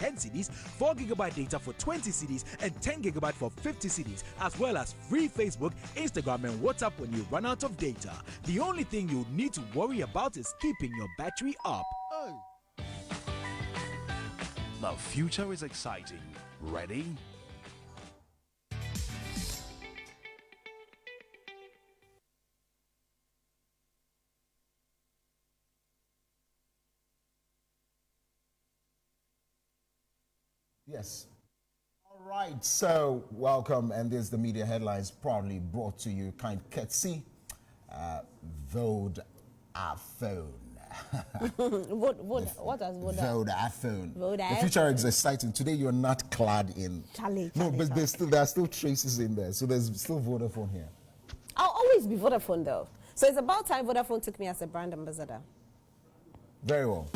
10 cedis, 4 GB data for 20 cedis, and 10 GB for 50 cedis, as well as free Facebook, Instagram, and WhatsApp when you run out of data. The only thing you need to worry about is keeping your battery up. The future is exciting. Ready? Yes. All right, so welcome, and this is the media headlines proudly brought to you, kind courtesy, Vodafone. What does Vodafone? Vodafone. The future is exciting. Today you're not clad in. Charlie. But there are still traces in there, so there's still Vodafone here. I'll always be Vodafone though. So it's about time Vodafone took me as a brand ambassador. Very well.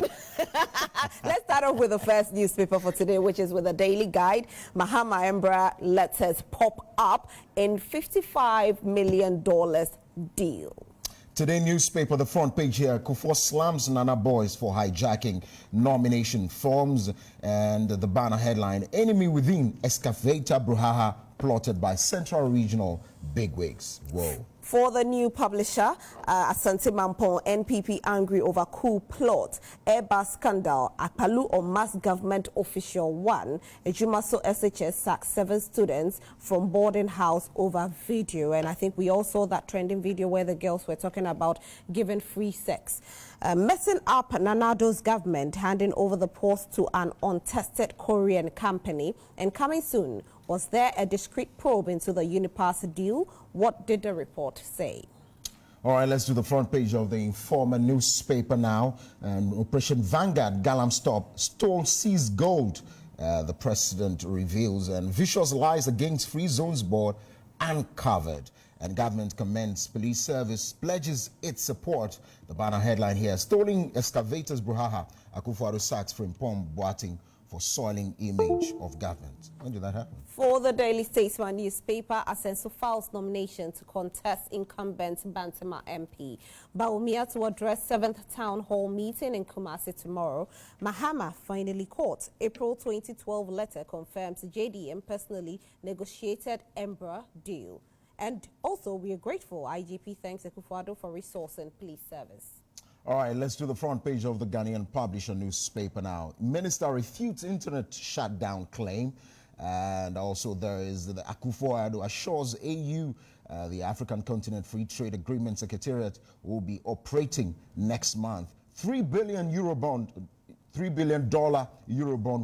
Let's start off with the first newspaper for today, which is with the Daily Guide. Mahama Embra letters pop up in $55 million deal. Today newspaper, the front page here, Kufuor slams Nana Boys for hijacking nomination forms, and the banner headline, enemy within, excavator brouhaha plotted by Central Regional bigwigs. Whoa. For the new publisher, Asante Mampong, NPP angry over coup plot, Airbus scandal, Akpalu on mass government official 1, Ejumaso SHS sacks 7 students from boarding house over video. And I think we all saw that trending video where the girls were talking about giving free sex. Messing up Nanado's government, handing over the post to an untested Korean company. And coming soon, was there a discreet probe into the Unipass deal? What did the report say? All right, let's do the front page of the Informer newspaper now. Operation Vanguard, Galam stole seized gold. The president reveals, and vicious lies against Free Zones Board uncovered. And government commends police service, pledges its support. The banner headline here, stolen excavators brouhaha, Akufo-Addo sacks Frimpong Boateng for soiling image of government. When did that happen? For the Daily Statesman newspaper, Asenso files nomination to contest incumbent Bantama MP. Bawumia to address 7th Town Hall meeting in Kumasi tomorrow. Mahama finally caught. April 2012 letter confirms JDM personally negotiated Embra deal. And also, we are grateful. IGP thanks Akufo-Addo for resourcing police service. All right, let's do the front page of the Ghanaian Publisher newspaper now. Minister refutes internet shutdown claim. And also there is the Akufo-Addo assures AU, the African Continent Free Trade Agreement Secretariat, will be operating next month. $3 billion Euro bond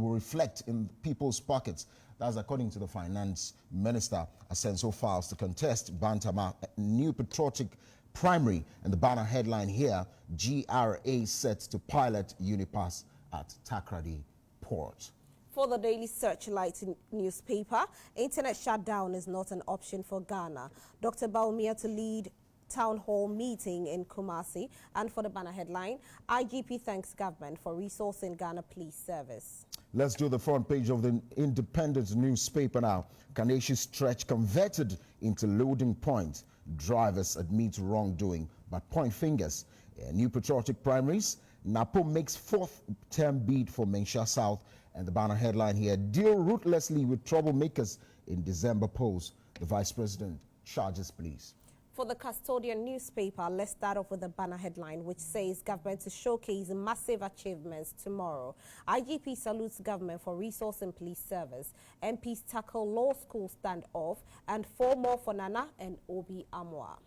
will reflect in people's pockets. That's according to the Finance Minister. Asenso files to contest Bantama new patriotic primary, and the banner headline here, GRA set to pilot Unipass at Takrady Port. For the Daily Searchlight newspaper, internet shutdown is not an option for Ghana. Dr. Bawumia to lead town hall meeting in Kumasi. And for the banner headline, IGP thanks government for resourcing Ghana Police Service. Let's do the front page of the Independent newspaper now. Kaneshi stretch converted into loading point. Drivers admit wrongdoing but point fingers. New patriotic primaries. Napo makes 4th term bid for Mensha South. And the banner headline here, deal ruthlessly with troublemakers in December polls. The Vice President charges police. For the Custodian newspaper, let's start off with the banner headline, which says government to showcase massive achievements tomorrow. IGP salutes government for resourcing police service. MPs tackle law school standoff, and 4 more for Nana and Obi Amwa.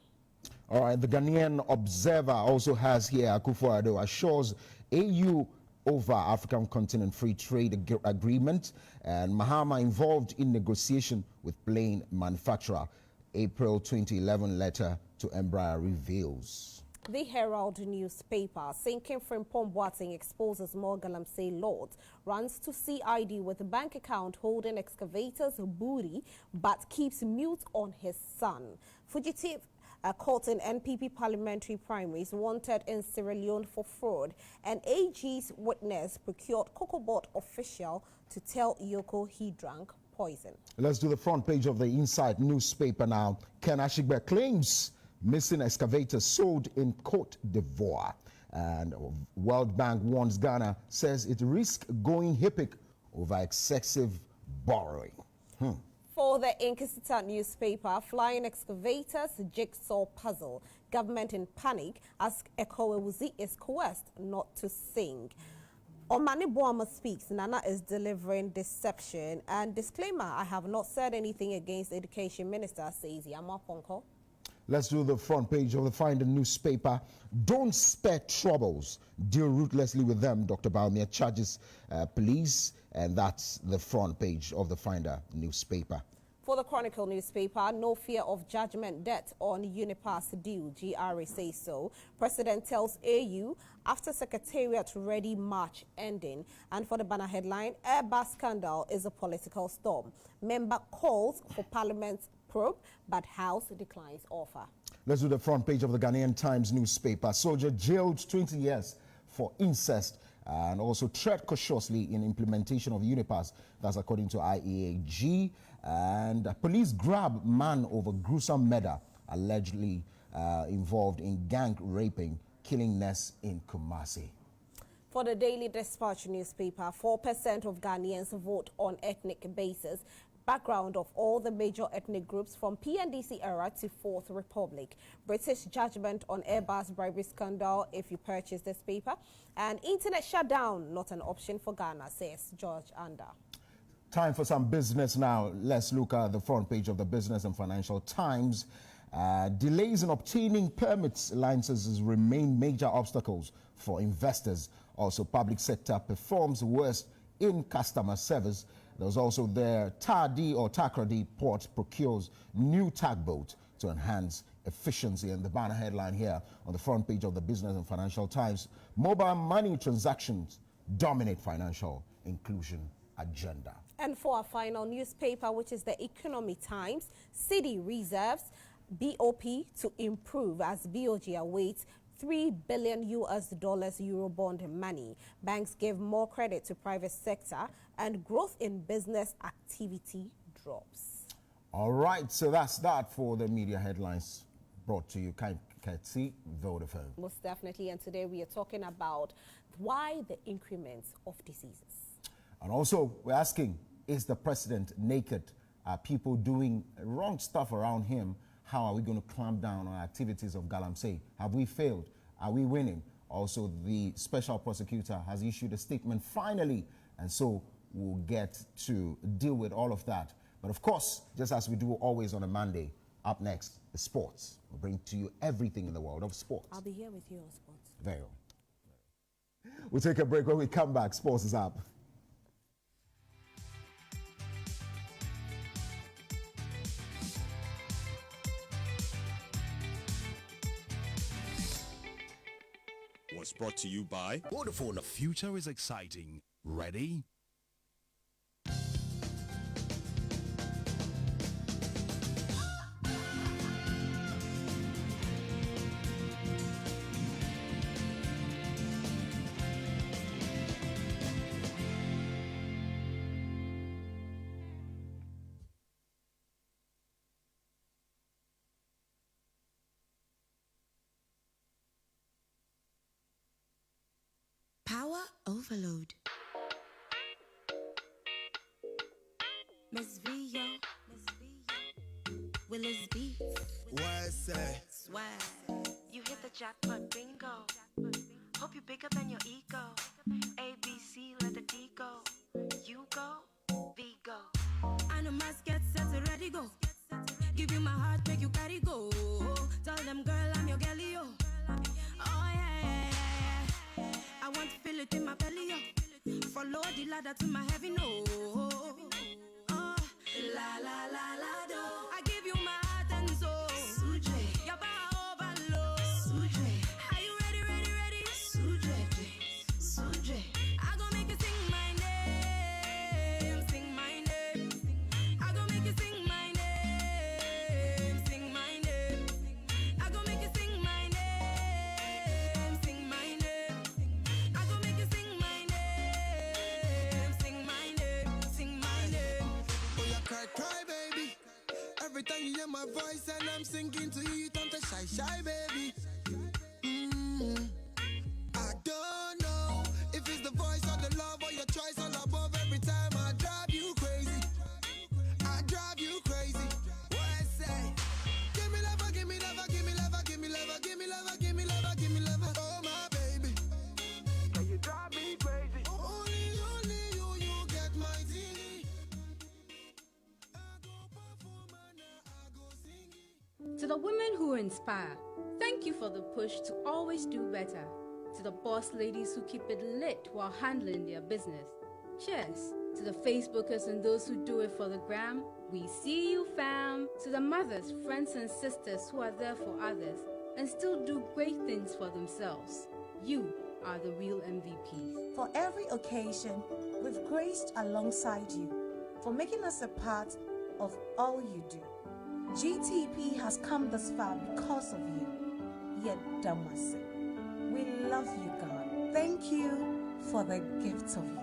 All right, the Ghanaian Observer also has here Akufo-Addo assures AU over African Continent Free Trade Agreement, and Mahama involved in negotiation with plane manufacturer. April 2011 letter to Embra reveals. The Herald newspaper, sinking Frimpong Boateng exposes more Galamsey lords, runs to CID with a bank account holding excavators booty, but keeps mute on his son. Fugitive caught in NPP parliamentary primaries, wanted in Sierra Leone for fraud, and AG's witness procured Cocobot official to tell Yoko he drank poison. Let's do the front page of the Inside newspaper now. Ken Ashigbe claims missing excavators sold in Cote d'Ivoire. And World Bank warns Ghana, says it risks going HIPIC over excessive borrowing. For the Inquisitor newspaper, flying excavators, jigsaw puzzle. Government in panic as Ekowewuzi is coerced not to sing. Omani Boama speaks, Nana is delivering deception. And disclaimer, I have not said anything against the Education Minister, says Yama Ponko. Let's do the front page of the Finder newspaper. Don't spare troubles. Deal ruthlessly with them, Dr. Baumia charges police. And that's the front page of the Finder newspaper. For the Chronicle newspaper, no fear of judgment debt on Unipass deal, GRA says so. President tells AU after Secretariat ready March ending. And for the banner headline, Airbus scandal is a political storm. Member calls for Parliament's probe, but House declines offer. Let's do the front page of the Ghanaian Times newspaper. Soldier jailed 20 years for incest and also tread cautiously in implementation of Unipass. That's according to IEAG. And police grab man over gruesome murder allegedly involved in gang raping, killing nest in Kumasi. For the Daily Dispatch newspaper, 4% of Ghanaians vote on ethnic basis. Background of all the major ethnic groups from PNDC era to Fourth Republic. British judgment on Airbus bribery scandal if you purchase this paper. And internet shutdown, not an option for Ghana, says George Anda. Time for some business now. Let's look at the front page of the Business and Financial Times. Delays in obtaining permits licenses remain major obstacles for investors. Also, public sector performs worst in customer service. There's also the Tadi or Takrady port procures new tugboat to enhance efficiency. And the banner headline here on the front page of the Business and Financial Times, mobile money transactions dominate financial inclusion agenda. And for our final newspaper, which is the Economy Times, City reserves BOP to improve as BOG awaits $3 billion Eurobond money. Banks give more credit to private sector and growth in business activity drops. All right, so that's that for the media headlines brought to you courtesy Vodafone. Most definitely, and today we are talking about why the increments of diseases. And also, we're asking, is the president naked? Are people doing wrong stuff around him? How are we going to clamp down on activities of Galamsey? Have we failed? Are we winning? Also, the special prosecutor has issued a statement finally, and so we'll get to deal with all of that. But of course, just as we do always on a Monday, up next is sports. We'll bring to you everything in the world of sports. I'll be here with you on sports. Very well. We'll take a break. When we come back, sports is up. Was brought to you by Vodafone. The future is exciting. Ready? Power overload. Miss Vio, Willis Beats. Why say? Swag. You hit the jackpot bingo. Hope you're bigger than your ego. ABC, let the D go. You go, V go. I know must get set to ready go. Give you my heart, make you carry go. Tell them, girl, I'm your girlie, yo. Oh yeah. I want to feel it in my belly, yo. Follow the ladder to my heaven, no. Oh, la la la la do. I give you my heart and soul. Suje. Your power overload. Suje. Are you ready, ready, ready? Suje. Suje. I gon' make you sing my name. Sing my name. I gon' make you sing my name. Sing my name. I gon' make you sing my name. Sing my name. I gon' make you sing my name. Sing my name. Sing my name. Oh, you cry, cry, baby. Every time you hear my voice and I'm singing to you, you turn to shy, shy, baby. I don't know if it's the voice or the love or your choice all above every time the women who inspire, thank you for the push to always do better. To the boss ladies who keep it lit while handling their business, cheers. To the Facebookers and those who do it for the gram, we see you, fam. To the mothers, friends and sisters who are there for others and still do great things for themselves, you are the real MVPs. For every occasion, we've graced alongside you, for making us a part of all you do. GTP has come this far because of you. Yet Damase. We love you, God. Thank you for the gift of you.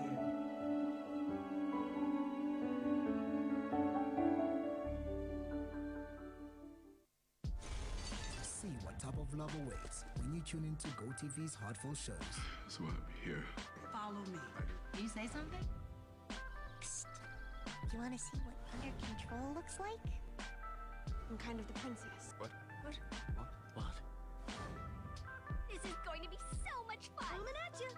See what type of love awaits when you tune into GoTV's Heartful shows. That's why I'm here. Follow me. Did you say something? Psst. Do you want to see what under control looks like? I'm kind of the princess. What? This is going to be so much fun. Coming at you.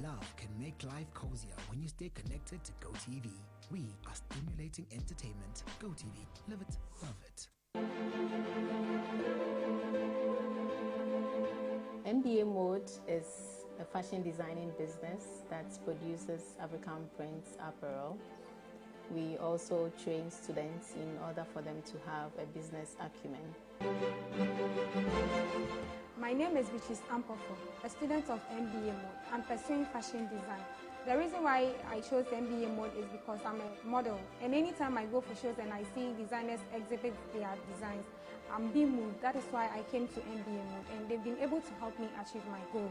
Love can make life cozier when you stay connected to GoTV. We are stimulating entertainment. GoTV. Live it, love it. MBA Mode is a fashion designing business that produces African print apparel. We also train students in order for them to have a business acumen. My name is Beatrice Ampofo, a student of MBA Mode. I'm pursuing fashion design. The reason why I chose MBA Mode is because I'm a model, and anytime I go for shows and I see designers exhibit their designs, I'm being moved. That is why I came to MBA Mode, and they've been able to help me achieve my goal.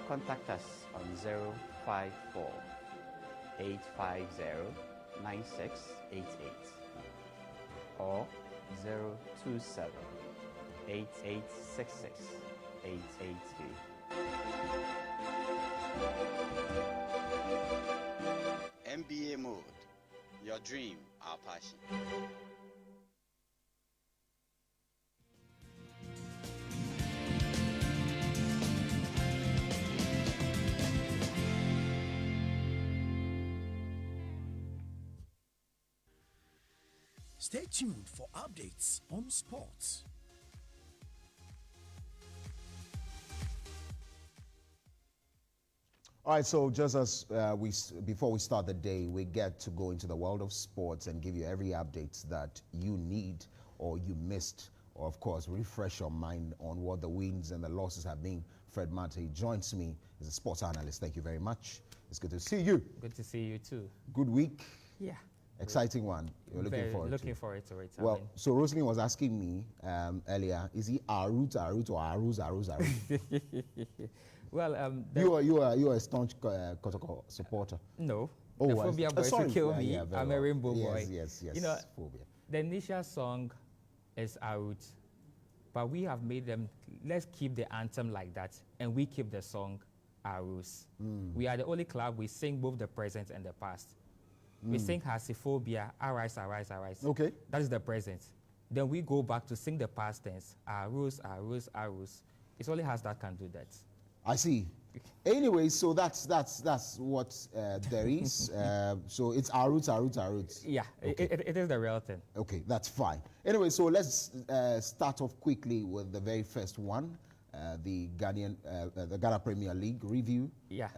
Contact us on 054 850 9688 or 027 8866 883. MBA Mode, your dream, our passion. Stay tuned for updates on sports. All right, so just as before we start the day, we get to go into the world of sports and give you every update that you need or you missed, or of course refresh your mind on what the wins and the losses have been. Fred Mate joins me as a sports analyst. Thank you very much. It's good to see you. Good to see you too. Good week. Yeah. Exciting one. You're looking forward to it. Well, so Rosalind was asking me earlier, is he Arut or Aruz? Well, you are a staunch Kotoko supporter. No. Oh, the phobia boys will kill me. Yeah, I'm a rainbow boy. Yes. You know, phobia. The initial song is Arut, but we have made them, let's keep the anthem like that, and we keep the song Arus. We are the only club, we sing both the present and the past. We sing Hasiphobia, arise, arise, arise. Okay. That is the present. Then we go back to sing the past tense, Arus, Arus, Arus. It only has that can do that. I see. Anyway, so that's what there is. So it's Arut. Yeah, okay. It is the real thing. Okay, that's fine. Anyway, so let's start off quickly with the very first one. The Ghana Premier League review. Yeah.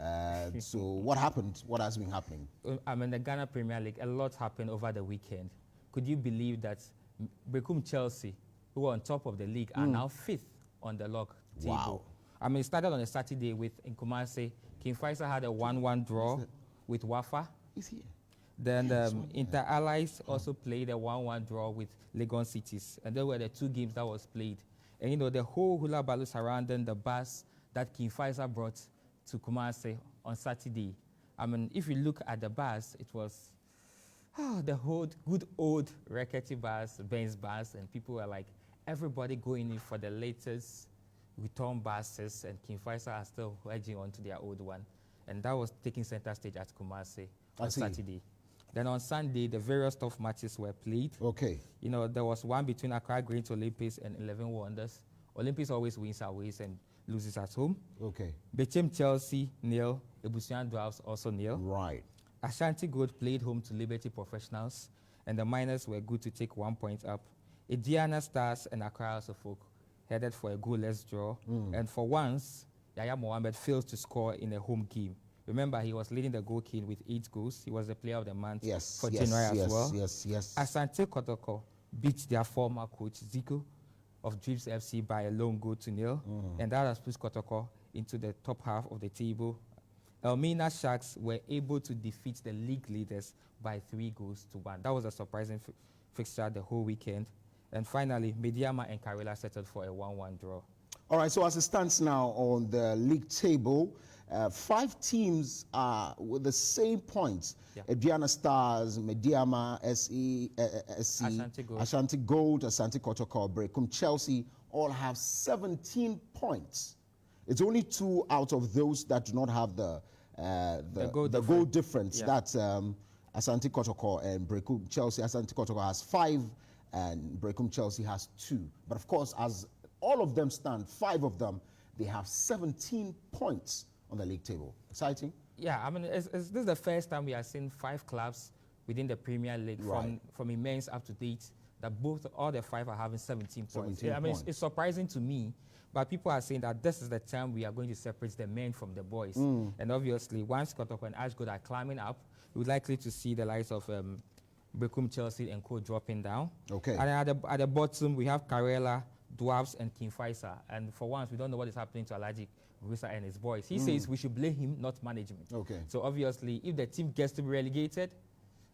So what happened? What has been happening? In the Ghana Premier League, a lot happened over the weekend. Could you believe that Bekum Chelsea, who were on top of the league, are now 5th on the log table? Wow. It started on a Saturday with Nkumase. King Faisal had a 1-1 draw with Wafa. Is he? Then Inter Allies also played a 1-1 draw with Legon Cities. And there were the 2 games that was played. And you know, the whole hula baloo surrounding the bus that King Faisal brought to Kumasi on Saturday. If you look at the bus, it was the whole good old rickety bus, Benz bus, and people were like, everybody going in for the latest return buses, and King Faisal are still wedging onto their old one. And that was taking center stage at Kumasi on Saturday. Then on Sunday, the various tough matches were played. Okay. You know, there was one between Accra Great Olympics and 11 Wonders. Olympics always wins away and loses at home. Okay. Bechem Chelsea, nil. Ebusian Dwarfs also nil. Right. Ashanti Gold played home to Liberty Professionals. and the miners were good to take 1 point up. Indiana Stars and Accra Folk headed for a goalless draw, and for once, Yaya Mohammed fails to score in a home game. Remember, he was leading the goal king with 8 goals. He was the player of the month for January as well. Asante Kotoko beat their former coach, Zico, of Dreams FC by a lone goal to 0, and that has pushed Kotoko into the top half of the table. Elmina Sharks were able to defeat the league leaders by 3 goals to 1. That was a surprising fixture the whole weekend. And finally, Mediama and Karela settled for a 1-1 draw. All right, so as it stands now on the league table, 5 teams are with the same points. Ediana Stars, Mediama, SC, Ashanti Gold, Asante Kotoko, Brekum, Chelsea, all have 17 points. It's only 2 out of those that do not have the goal difference. That's Asante Kotoko and Brekum Chelsea. Asante Kotoko has 5 and Brekum Chelsea has 2. But of course, as all of them stand, 5 of them, they have 17 points on the league table. Exciting? Yeah, I mean, this is the first time we are seeing 5 clubs within the Premier League, from immense up to date, that all the 5 are having 17 points. I mean, it's surprising to me, but people are saying that this is the time we are going to separate the men from the boys. And obviously, once Kotoko and Ashgood are climbing up, we're likely to see the likes of Brekum, Chelsea, and Co dropping down. Okay. And at the bottom, we have Karela, Dwarfs, and King Faisal. And for once, we don't know what is happening to Alaji Risa and his boys. He says we should blame him, not management. Okay. So obviously, if the team gets to be relegated,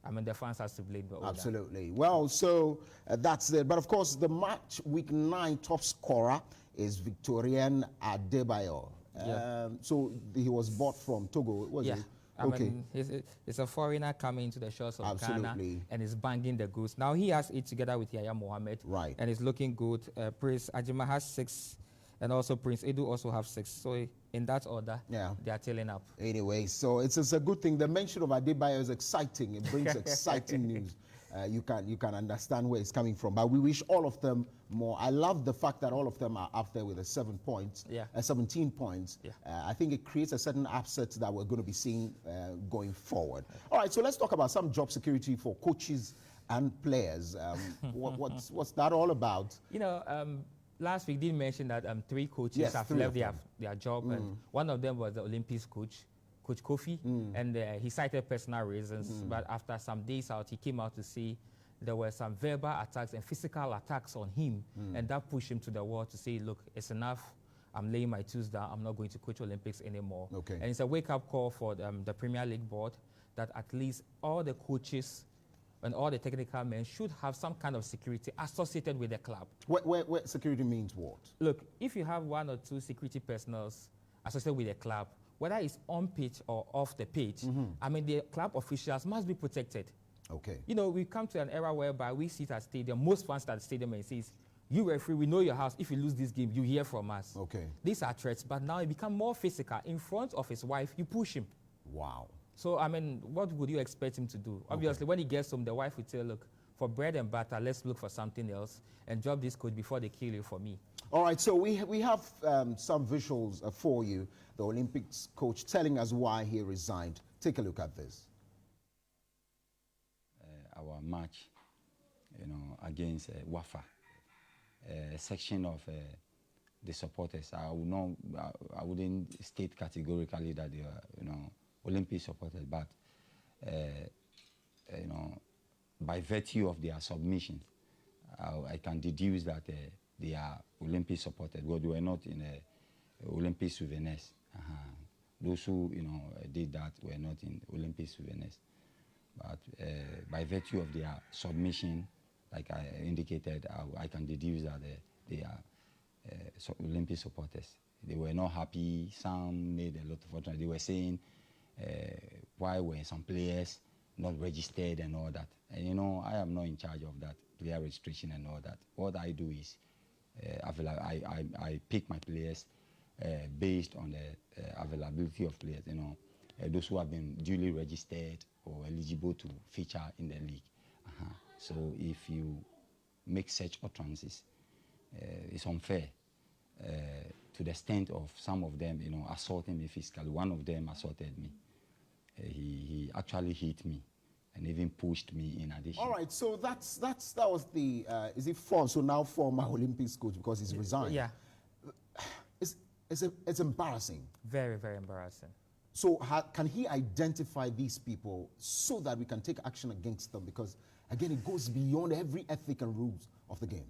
I mean, the fans has to blame the owner. Absolutely. Well, so that's it. But of course, the match week 9 top scorer is Victorian Adebayo. So he was bought from Togo, was he? I mean, it's a foreigner coming to the shores of Ghana and is banging the goals. Now he has it together with Yaya Mohammed, and it's looking good. Prince Ajima has 6, and also Prince Edu also have 6. So in that order, they are tailing up. Anyway, so it's a good thing. The mention of Adebayo is exciting. It brings exciting news. You can understand where it's coming from. But we wish all of them more. I love the fact that all of them are up there with a 17 points. I think it creates a certain upset that we're going to be seeing going forward. All right, so let's talk about some job security for coaches and players. What's that all about? You know, last week did mention that 3 coaches have left their job, and one of them was the Olympics coach, Coach Kofi, and he cited personal reasons. But after some days out, he came out to say there were some verbal attacks and physical attacks on him, and that pushed him to the wall to say, look, it's enough. I'm laying my tools down. I'm not going to coach Olympics anymore. And it's a wake-up call for the Premier League board that at least all the coaches and all the technical men should have some kind of security associated with the club. Where security means what? Look, if you have 1 or 2 security personnel associated with the club, whether it's on pitch or off the pitch, I mean, the club officials must be protected. Okay. You know, we come to an era whereby we sit at stadium, most fans at the stadium and says, you referee, we know your house. If you lose this game, you hear from us. Okay. These are threats, but now it become more physical. In front of his wife, you push him. Wow. So, I mean, what would you expect him to do? Obviously, when he gets home, the wife would say, look, for bread and butter, let's look for something else and drop this coach before they kill you for me. All right, so we have some visuals for you. The Olympics coach telling us why he resigned. Take a look at this. Our match, you know, against Wafa, a section of the supporters. I wouldn't state categorically that they are, you know, Olympic supporters, but you know, by virtue of their submissions, I can deduce that they are Olympic supporters. But they were not in Olympic souvenirs. Those who, you know, did that were not in Olympic souvenirs. But by virtue of their submission, like I indicated, I can deduce that they are Olympic supporters. They were not happy. Some made a lot of utterance. They were saying, why were some players not registered and all that? And you know, I am not in charge of that, player registration and all that. What I do is, I pick my players based on the availability of players, you know, those who have been duly registered or eligible to feature in the league. So if you make such utterances, it's unfair to the extent of some of them, you know, assaulting me physically. One of them assaulted me. He actually hit me and even pushed me in addition. All right, so that was the is it now former Olympics coach because he's resigned? Yeah. It's embarrassing. Very, very embarrassing. So can he identify these people so that we can take action against them? Because again, it goes beyond every ethic and rules of the game.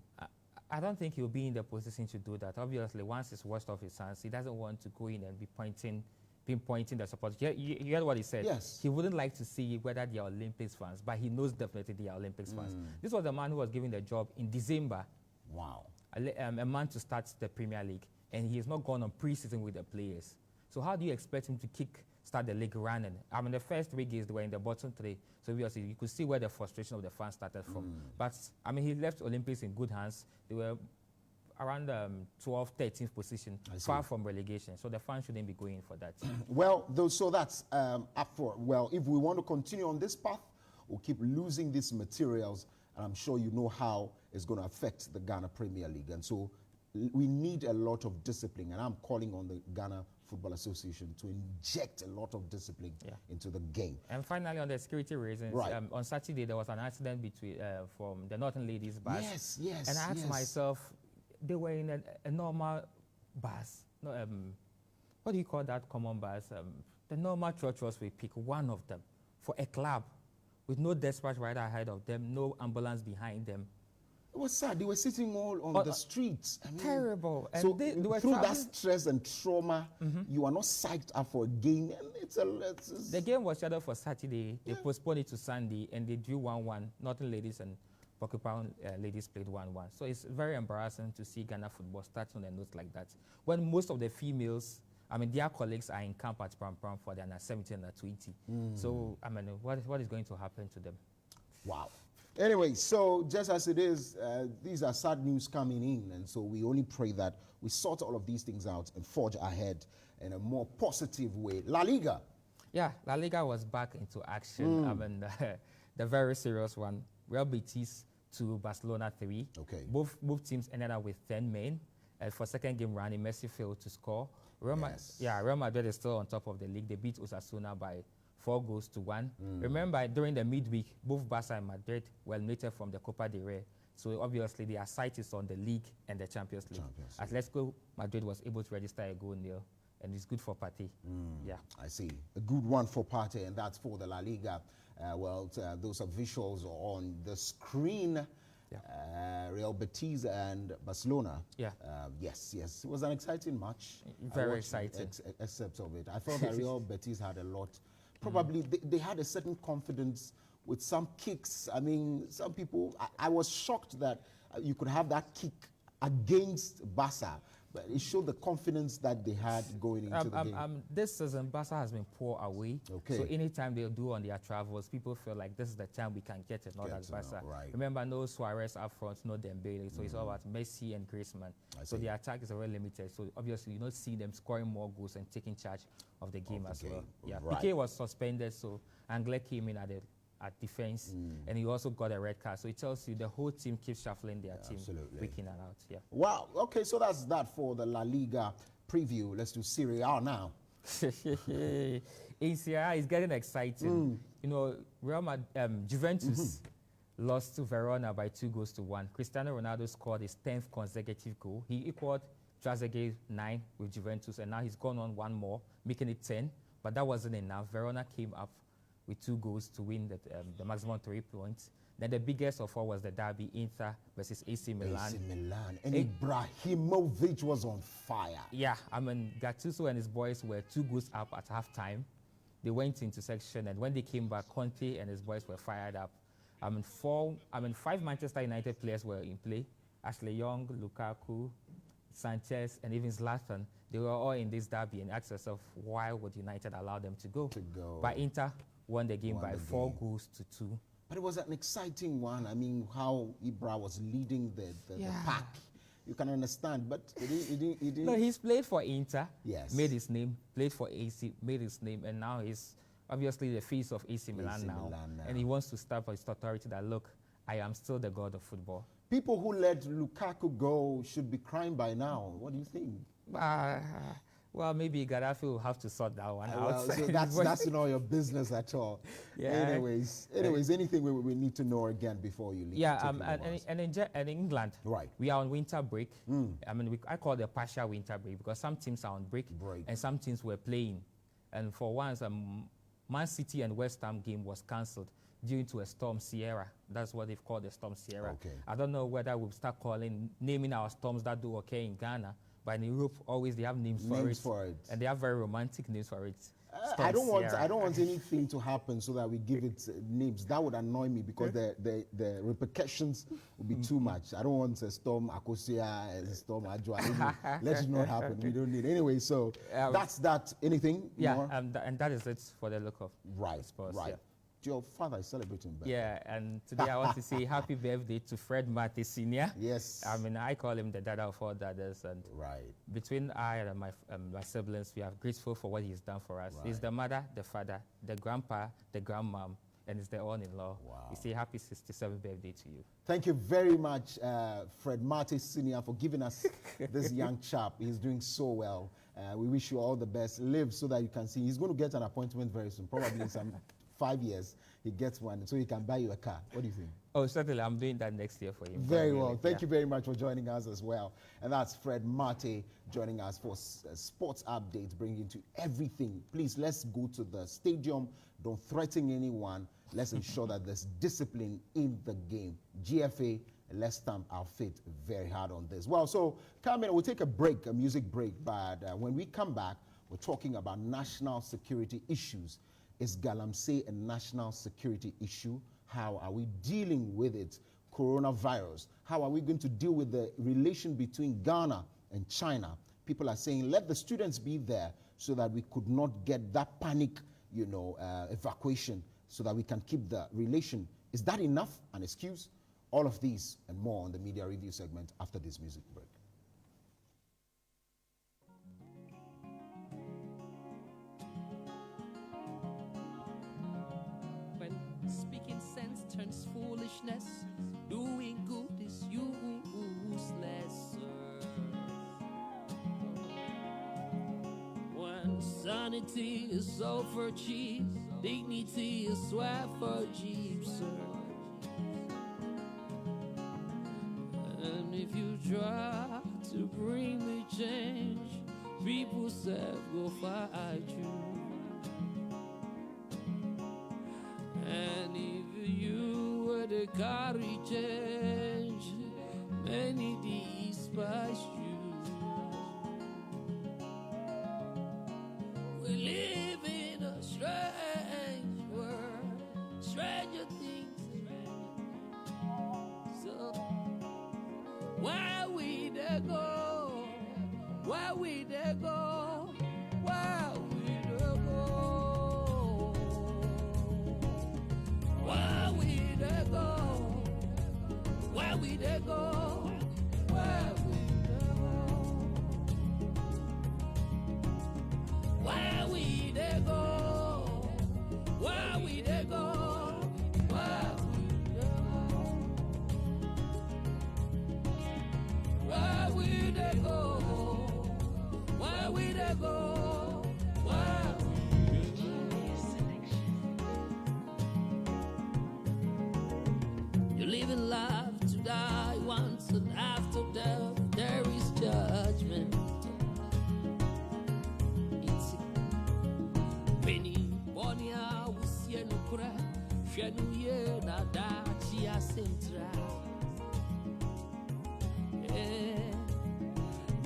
I don't think he'll be in the position to do that. Obviously, once it's washed off his hands, he doesn't want to go in and be pinpointing the support. You heard what he said? Yes. He wouldn't like to see whether they are Olympics fans, but he knows definitely they are Olympics fans. This was the man who was given the job in December. Wow. A month to start the Premier League, and he has not gone on pre-season with the players. So how do you expect him to start the league running? I mean, the first 3 games, they were in the bottom 3. So obviously, you could see where the frustration of the fans started from. But, I mean, he left Olympics in good hands. They were around 12th, 13th position, far from relegation. So the fans shouldn't be going for that. Well, so that's up for, well, if we want to continue on this path, we'll keep losing these materials, and I'm sure you know how it's going to affect the Ghana Premier League. And so we need a lot of discipline, and I'm calling on the Ghana Football Association to inject a lot of discipline into the game. And finally, on the security reasons, on Saturday there was an accident between from the Northern Ladies bus. Yes. And I asked myself, they were in a normal bus. No, what do you call that common bus? The normal church we pick one of them for a club with no dispatch rider ahead of them, no ambulance behind them. It was sad. They were sitting all on the streets. I mean, terrible. And so they were through that stress and trauma, you are not psyched up for a game. And the game was scheduled for Saturday. They postponed it to Sunday, and they drew 1-1. Northern Ladies and Porcupine Ladies played 1-1. So it's very embarrassing to see Ghana football starting on a note like that, when most of the females, I mean, their colleagues are in camp at Pram for the under 17 and 20. So, I mean, what is going to happen to them? Wow. Anyway, so just as it is, these are sad news coming in, and so we only pray that we sort all of these things out and forge ahead in a more positive way. La Liga. Yeah, La Liga was back into action. I mean, the very serious one. Real Betis 2, Barcelona 3. Okay. Both teams ended up with 10 men. For second game running, Messi failed to score. Real Madrid is still on top of the league. They beat Osasuna by 4-1. Remember, during the midweek, both Barca and Madrid were eliminated from the Copa del Rey. So obviously, their sight is on the league and the Champions League. Atletico Madrid was able to register a goal nil, and it's good for Partey. Yeah, I see. A good one for Partey, and that's for the La Liga. Those are visuals on the screen. Real Betis and Barcelona. Yes. It was an exciting match. Very exciting. Except of it. I thought that Real Betis had a lot. Probably they had a certain confidence with some kicks. I mean, some people, I was shocked that you could have that kick against Barca, but it showed the confidence that they had going into the game. This season, Barca has been poor away. Okay. So anytime they do on their travels, people feel like this is the time we can get it, not as Barca. Right. Remember, no Suarez up front, no Dembele. So it's all about Messi and Griezmann. So the attack is very limited. So obviously, you don't see them scoring more goals and taking charge of the game as well. Yeah, Right. Piqué was suspended, so Anglais came in at defense, and he also got a red card. So it tells you the whole team keeps shuffling their team week in and out. Yeah. Wow. Okay, so that's that for the La Liga preview. Let's do Serie A now. In Serie A, it's getting exciting. You know, Juventus lost to Verona by 2-1. Cristiano Ronaldo scored his 10th consecutive goal. He equaled Trezeguet's 9 with Juventus, and now he's gone on one more, making it 10. But that wasn't enough. Verona came up with 2 goals to win the maximum 3 points. Then the biggest of all was the derby, Inter versus AC Milan. AC Milan. And Ibrahimovic was on fire. Yeah, I mean, Gattuso and his boys were 2 goals up at halftime. They went into section, and when they came back, Conte and his boys were fired up. 5 Manchester United players were in play. Ashley Young, Lukaku, Sanchez, and even Zlatan. They were all in this derby, and asked yourself, why would United allow them to go? But Inter won the game by 4-2. But it was an exciting one. I mean, how Ibra was leading the pack. You can understand, but he didn't. No, he's played for Inter, yes, made his name, played for AC, made his name, and now he's obviously the face of AC Milan now. And he wants to start for his authority that, look, I am still the god of football. People who let Lukaku go should be crying by now. What do you think? Well, maybe Gaddafi will have to sort that one out. Well, so that's not your business at all. Yeah. Anyways, anything we need to know again before you leave? Yeah, and in England, right, we are on winter break. I mean, I call it a partial winter break because some teams are on break. And some teams were playing. And for once, Man City and West Ham game was cancelled due to a storm Sierra. That's what they've called the storm Sierra. Okay. I don't know whether we'll start naming our storms that do occur in Ghana. But in Europe, always they have names for it. And they have very romantic names for it. I don't want anything to happen so that we give it names. That would annoy me because the repercussions would be too much. I don't want a storm Akosia, a storm Ajwa. Let it not happen. We don't need anyway. So that's that. Anything? Yeah, more? And that is it for the look of sports. Right. Yeah. Your father is celebrating birthday. Yeah, and today I want to say happy birthday to Fred Mate Sr. Yes. I mean, I call him the dad of all dads. And between I and my siblings, we are grateful for what he's done for us. He's the mother, the father, the grandpa, the grandmom, and he's the all-in-law. Wow. We say happy 67th birthday to you. Thank you very much, Fred Mate Sr., for giving us this young chap. He's doing so well. We wish you all the best. Live so that you can see. He's going to get an appointment very soon, probably in some 5 years, he gets one, so he can buy you a car. What do you think? Oh, certainly. I'm doing that next year for him. Very well. Thank you very much for joining us as well. And that's Fred Mate joining us for sports updates, bringing to everything. Please, let's go to the stadium. Don't threaten anyone. Let's ensure that there's discipline in the game. GFA, let's stamp our feet very hard on this. Well, so, Carmen, we'll take a break, a music break. But when we come back, we're talking about national security issues. Is Galamsey a national security issue? How are we dealing with it? Coronavirus. How are we going to deal with the relation between Ghana and China? People are saying, let the students be there so that we could not get that panic, evacuation, so that we can keep the relation. Is that enough? An excuse? All of these and more on the media review segment after this music break. Speaking sense turns foolishness. Doing good is useless. When sanity is sold for cheap, dignity is sweat for cheap, sir. And if you try to bring me change, people say will fight you. And if you were to carry change, many despise you. We live in a strange world, stranger things. So where we there go? Where we there go? Where we there go? Where we there go? Where we there go? Where we there go? Where we there go? Where we there go? Where we there go? Where we there go? Where you live in life to die once, and after death there is judgment. It's penny bonia usie nukura shenu ye na da chia sentra.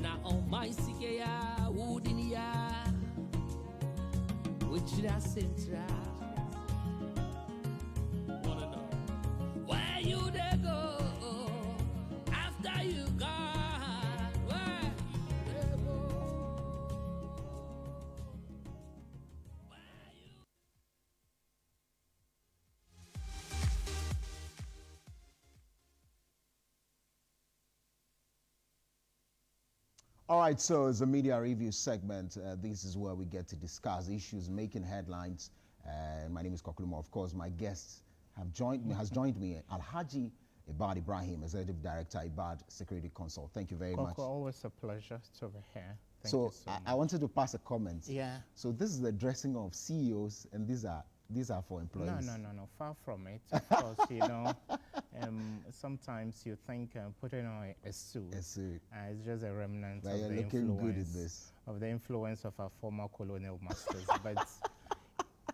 Na on my sike ya udini ya which da sentra. Where you there go after you gone? Where you there go? All right, so as a media review segment, this is where we get to discuss issues making headlines. My name is Kokuluma. Of course, my guests has joined me, Alhaji Ibad Ibrahim, Executive Director, Ibad Security Consult. Thank you very much. Always a pleasure to be here. So I wanted to pass a comment. Yeah. So this is the dressing of CEOs, and these are for employees. No. Far from it. Of course, you know, sometimes you think putting on a suit. It's just a remnant but of you're the looking influence good in this. of the influence of our former colonial masters. But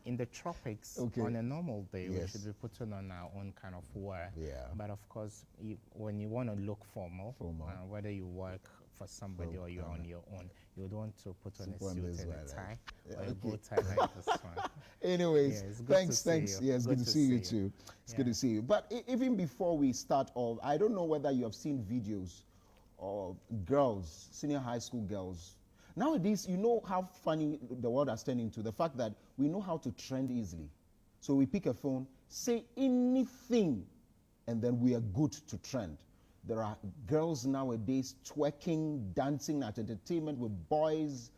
in the tropics, on a normal day, we should be putting on our own kind of wear. Yeah. But of course, when you want to look formal, whether you work for somebody or you're on your own, you would want to put on a suit and a tie or a bow tie like this one. Anyways, thanks. Yeah, it's good to see you too. It's good to see you. But even before we start off, I don't know whether you have seen videos of girls, senior high school girls. Nowadays, you know how funny the world has turned into, the fact that we know how to trend easily. So we pick a phone, say anything, and then we are good to trend. There are girls nowadays twerking, dancing at entertainment with boys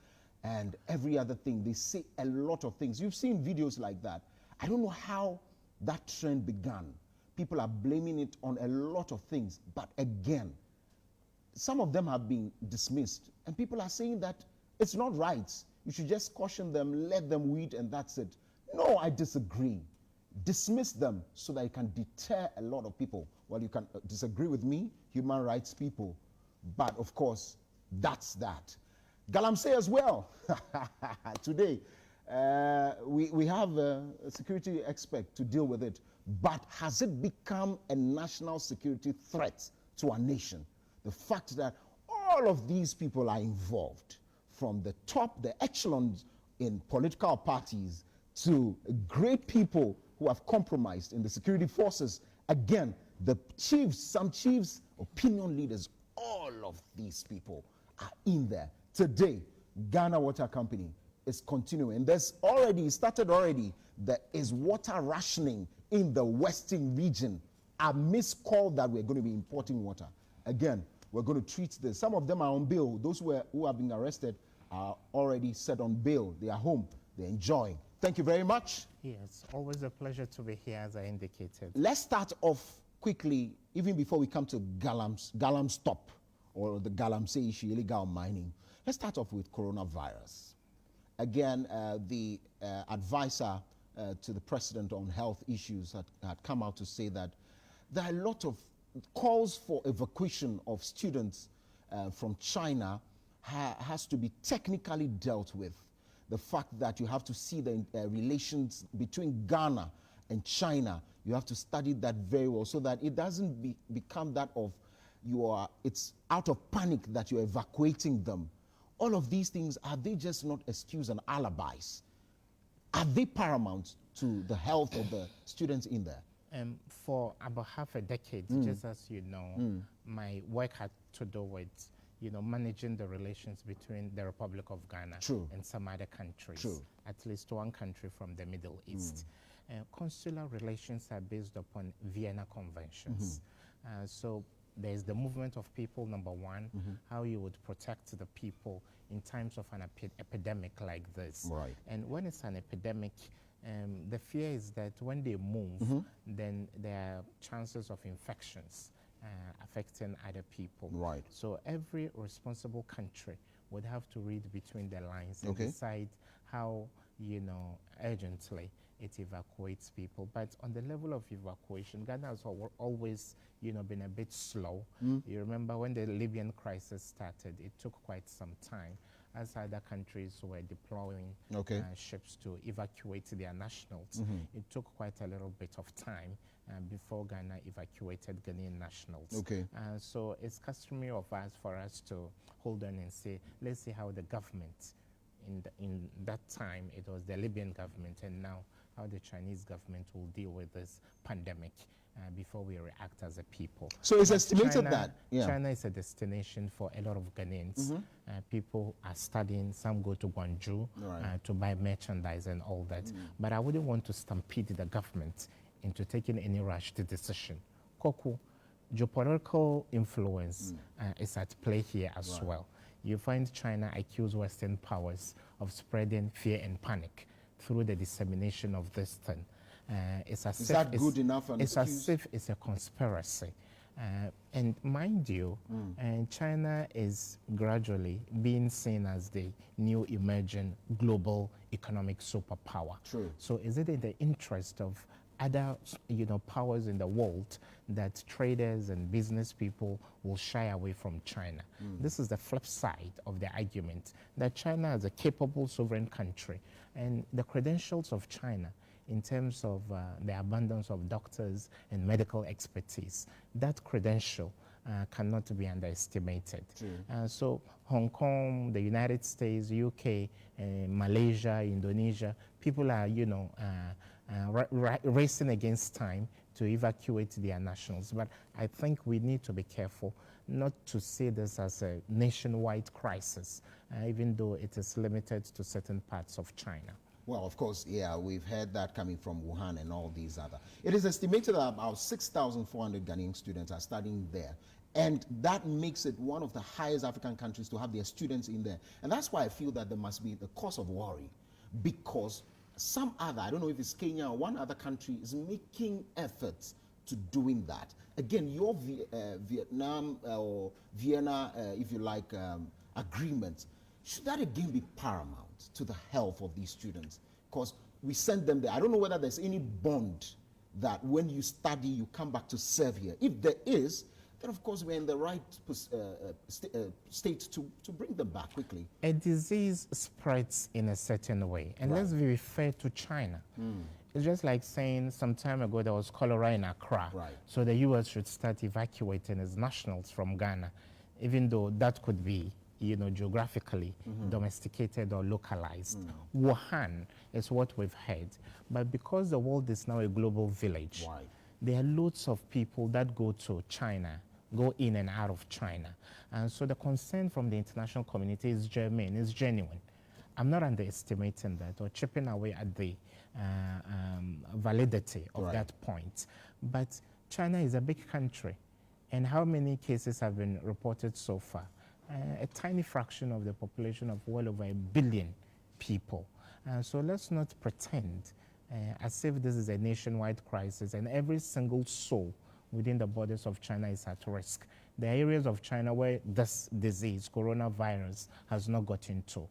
and every other thing. They say a lot of things. You've seen videos like that. I don't know how that trend began. People are blaming it on a lot of things. But again, some of them have been dismissed. And people are saying that it's not right. You should just caution them, let them weed, and that's it. No, I disagree. Dismiss them so that you can deter a lot of people. Well, you can disagree with me, human rights people, but of course, that's that. Galamsey as well. Today, we have a security expert to deal with it, but has it become a national security threat to our nation? The fact that all of these people are involved, from the top, the echelons in political parties, to great people who have compromised in the security forces. Again, the chiefs, some chiefs, opinion leaders, all of these people are in there. Today, Ghana Water Company is continuing. There is water rationing in the western region. A miscall that we're going to be importing water. Again, we're going to treat this. Some of them are on bail. Those who have been arrested are already set on bail. They are home. They're enjoying. Thank you very much. Yes, always a pleasure to be here, as I indicated. Let's start off quickly, even before we come to Galam Stop, or the Galamsey issue, illegal mining. Let's start off with coronavirus. Again, the advisor to the president on health issues had come out to say that there are a lot of calls for evacuation of students from China has to be technically dealt with. The fact that you have to see the relations between Ghana and China, you have to study that very well so that it doesn't become that of it's out of panic that you're evacuating them. All of these things, are they just not excuses and alibis? Are they paramount to the health of the students in there? For about half a decade, just as you know, my work had to do with managing the relations between the Republic of Ghana and some other countries, at least one country from the Middle East. Consular relations are based upon Vienna Conventions. So there's the movement of people, number one, how you would protect the people in times of an epidemic like this. Right. And when it's an epidemic, the fear is that when they move, then there are chances of infections affecting other people. Right. So every responsible country would have to read between the lines and decide how, urgently it evacuates people. But on the level of evacuation, Ghana has always, been a bit slow. You remember when the Libyan crisis started, it took quite some time as other countries were deploying ships to evacuate their nationals. It took quite a little bit of time before Ghana evacuated Ghanaian nationals. So it's customary for us to hold on and say, let's see how the government, in that time it was the Libyan government, and now how the Chinese government will deal with this pandemic before we react as a people. So it's estimated that China is a destination for a lot of Ghanaians. People are studying, some go to Guangzhou to buy merchandise and all that. But I wouldn't want to stampede the government into taking any rushed decision. Koku, geopolitical influence is at play here as well. You find China accuse Western powers of spreading fear and panic through the dissemination of this thing. It's as Is that good enough? It's as if it's a conspiracy. And mind you, China is gradually being seen as the new emerging global economic superpower. True. So is it in the interest of other powers in the world that traders and business people will shy away from China? This is the flip side of the argument that China is a capable sovereign country, and the credentials of China in terms of the abundance of doctors and medical expertise, that credential cannot be underestimated. So Hong Kong, the United States, UK, Malaysia, Indonesia, people are, racing against time to evacuate their nationals. But I think we need to be careful not to see this as a nationwide crisis, even though it is limited to certain parts of China. Well, of course, yeah, we've heard that coming from Wuhan and all these other. It is estimated that about 6,400 Ghanaian students are studying there. And that makes it one of the highest African countries to have their students in there. And that's why I feel that there must be the cause of worry, because some other, I don't know if it's Kenya or one other country, is making efforts to doing that. Again, your Vietnam or Vienna, if you like, agreement, should that again be paramount to the health of these students? Because we send them there. I don't know whether there's any bond that when you study, you come back to serve here. If there is, then of course we're in the right state to bring them back quickly. A disease spreads in a certain way. And let's be fair to China. It's just like saying some time ago there was cholera in Accra. So the US should start evacuating its nationals from Ghana, even though that could be geographically domesticated or localized. Wuhan is what we've heard. But because the world is now a global village, there are loads of people that go to China, go in and out of China. And so the concern from the international community is germane, is genuine. I'm not underestimating that or chipping away at the validity of that point. But China is a big country. And how many cases have been reported so far? A tiny fraction of the population of well over 1 billion people. So let's not pretend as if this is a nationwide crisis and every single soul within the borders of China is at risk. There are areas of China where this disease, coronavirus, has not got into.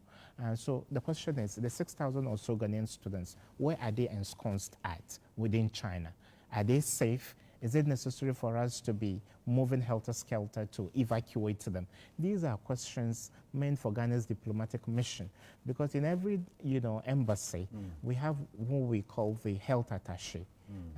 So the question is, the 6,000 or so Ghanaian students, where are they ensconced at within China? Are they safe? Is it necessary for us to be moving helter-skelter to evacuate them? These are questions meant for Ghana's diplomatic mission, because in every embassy, we have what we call the health attaché.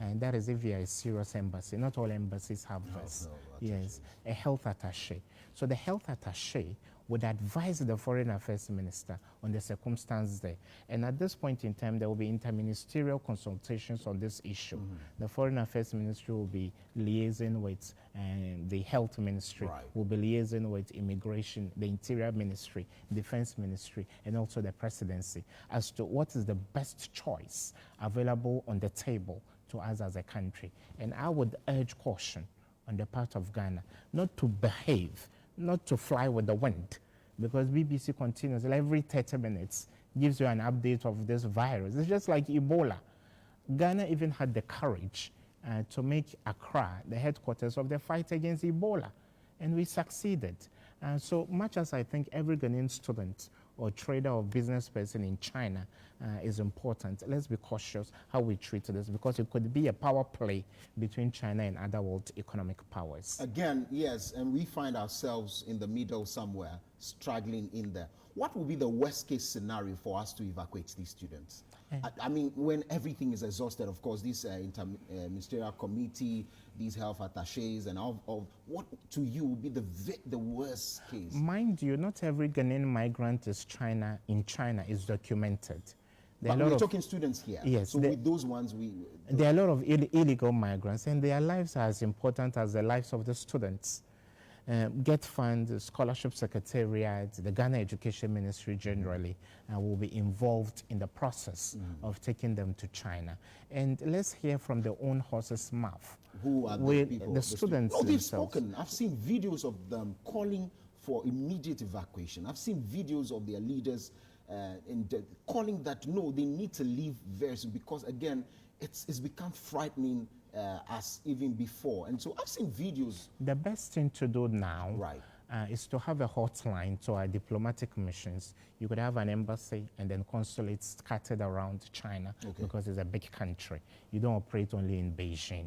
And that is if you are a serious embassy. Not all embassies have this. Yes, a health attaché. So the health attaché would advise the foreign affairs minister on the circumstances there. And at this point in time, there will be interministerial consultations on this issue. The foreign affairs ministry will be liaising with the health ministry, will be liaising with immigration, the interior ministry, defense ministry, and also the presidency as to what is the best choice available on the table to us as a country. And I would urge caution on the part of Ghana not to behave, not to fly with the wind, because BBC continuously, every 30 minutes, gives you an update of this virus. It's just like Ebola. Ghana even had the courage to make Accra the headquarters of the fight against Ebola, and we succeeded. So much as I think every Ghanaian student or trader or business person in China is important, let's be cautious how we treat this, because it could be a power play between China and other world economic powers. Again, yes, and we find ourselves in the middle somewhere, struggling in there. What would be the worst case scenario for us to evacuate these students? I mean, when everything is exhausted, of course, this ministerial committee, these health attachés, and all, what to you would be the worst case? Mind you, not every Ghanaian migrant in China is documented. But we're talking students here. Yes. So with those ones, there are a lot of illegal migrants, and their lives are as important as the lives of the students. Get Fund, Scholarship Secretariat, the Ghana Education Ministry generally will be involved in the process of taking them to China. And let's hear from their own horse's mouth. Who are the people? The students themselves. They've spoken. I've seen videos of them calling for immediate evacuation. I've seen videos of their leaders calling that, no, they need to leave very soon, because, again, it's become frightening as even before. And so I've seen videos. The best thing to do now, right, is to have a hotline to our diplomatic missions. You could have an embassy and then consulates scattered around China, because it's a big country. You don't operate only in Beijing.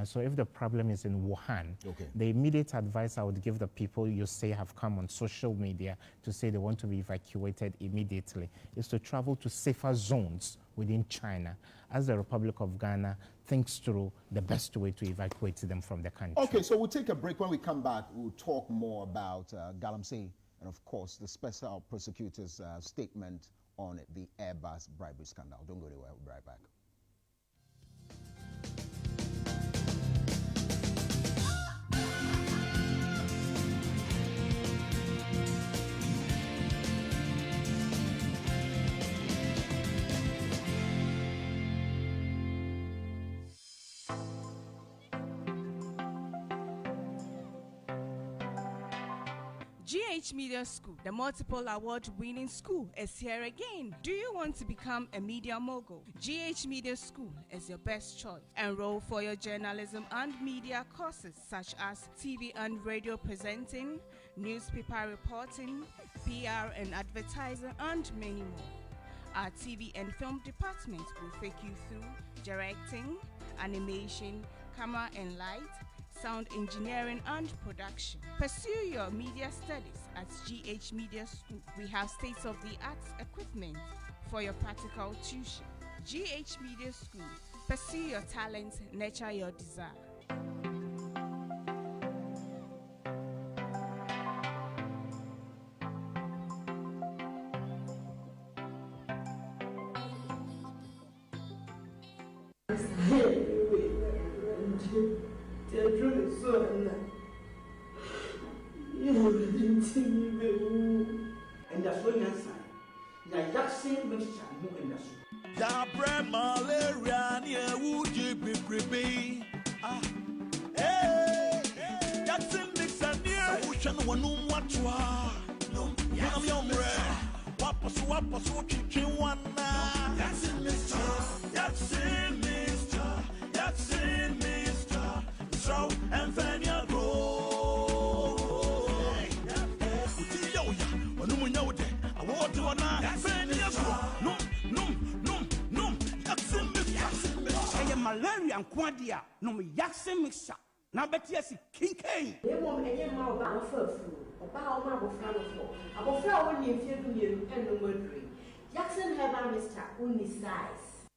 So if the problem is in Wuhan, the immediate advice I would give the people you say have come on social media to say they want to be evacuated immediately is to travel to safer zones within China as the Republic of Ghana thinks through the best way to evacuate them from the country. Okay, so we'll take a break. When we come back, we'll talk more about Galamsey and, of course, the special prosecutor's statement on the Airbus bribery scandal. Don't go anywhere. We'll be right back. GH Media School, the multiple award-winning school, is here again. Do you want to become a media mogul? GH Media School is your best choice. Enroll for your journalism and media courses such as TV and radio presenting, newspaper reporting, PR and advertising, and many more. Our TV and film department will take you through directing, animation, camera and light, sound engineering and production. Pursue your media studies at GH Media School. We have state-of-the-art equipment for your practical tuition. GH Media School. Pursue your talent, nurture your desire. And that's when you sign. Now, that same mixture, you in the soup. Ya bre malaria near would you be prepay? Ah, hey, that's in mix and near ocean one what you are. No, I'm your bread. Wapas, chicken one now. That's in mixture. That's in mixture. That's in mixture. So, and Vania grow. Malaria and quadia, no me yakse mixer. Now, bet yes, king cane. They won't any more about food, about my flower. About flower when you feel you and no more drink. Jackson have a mister only size.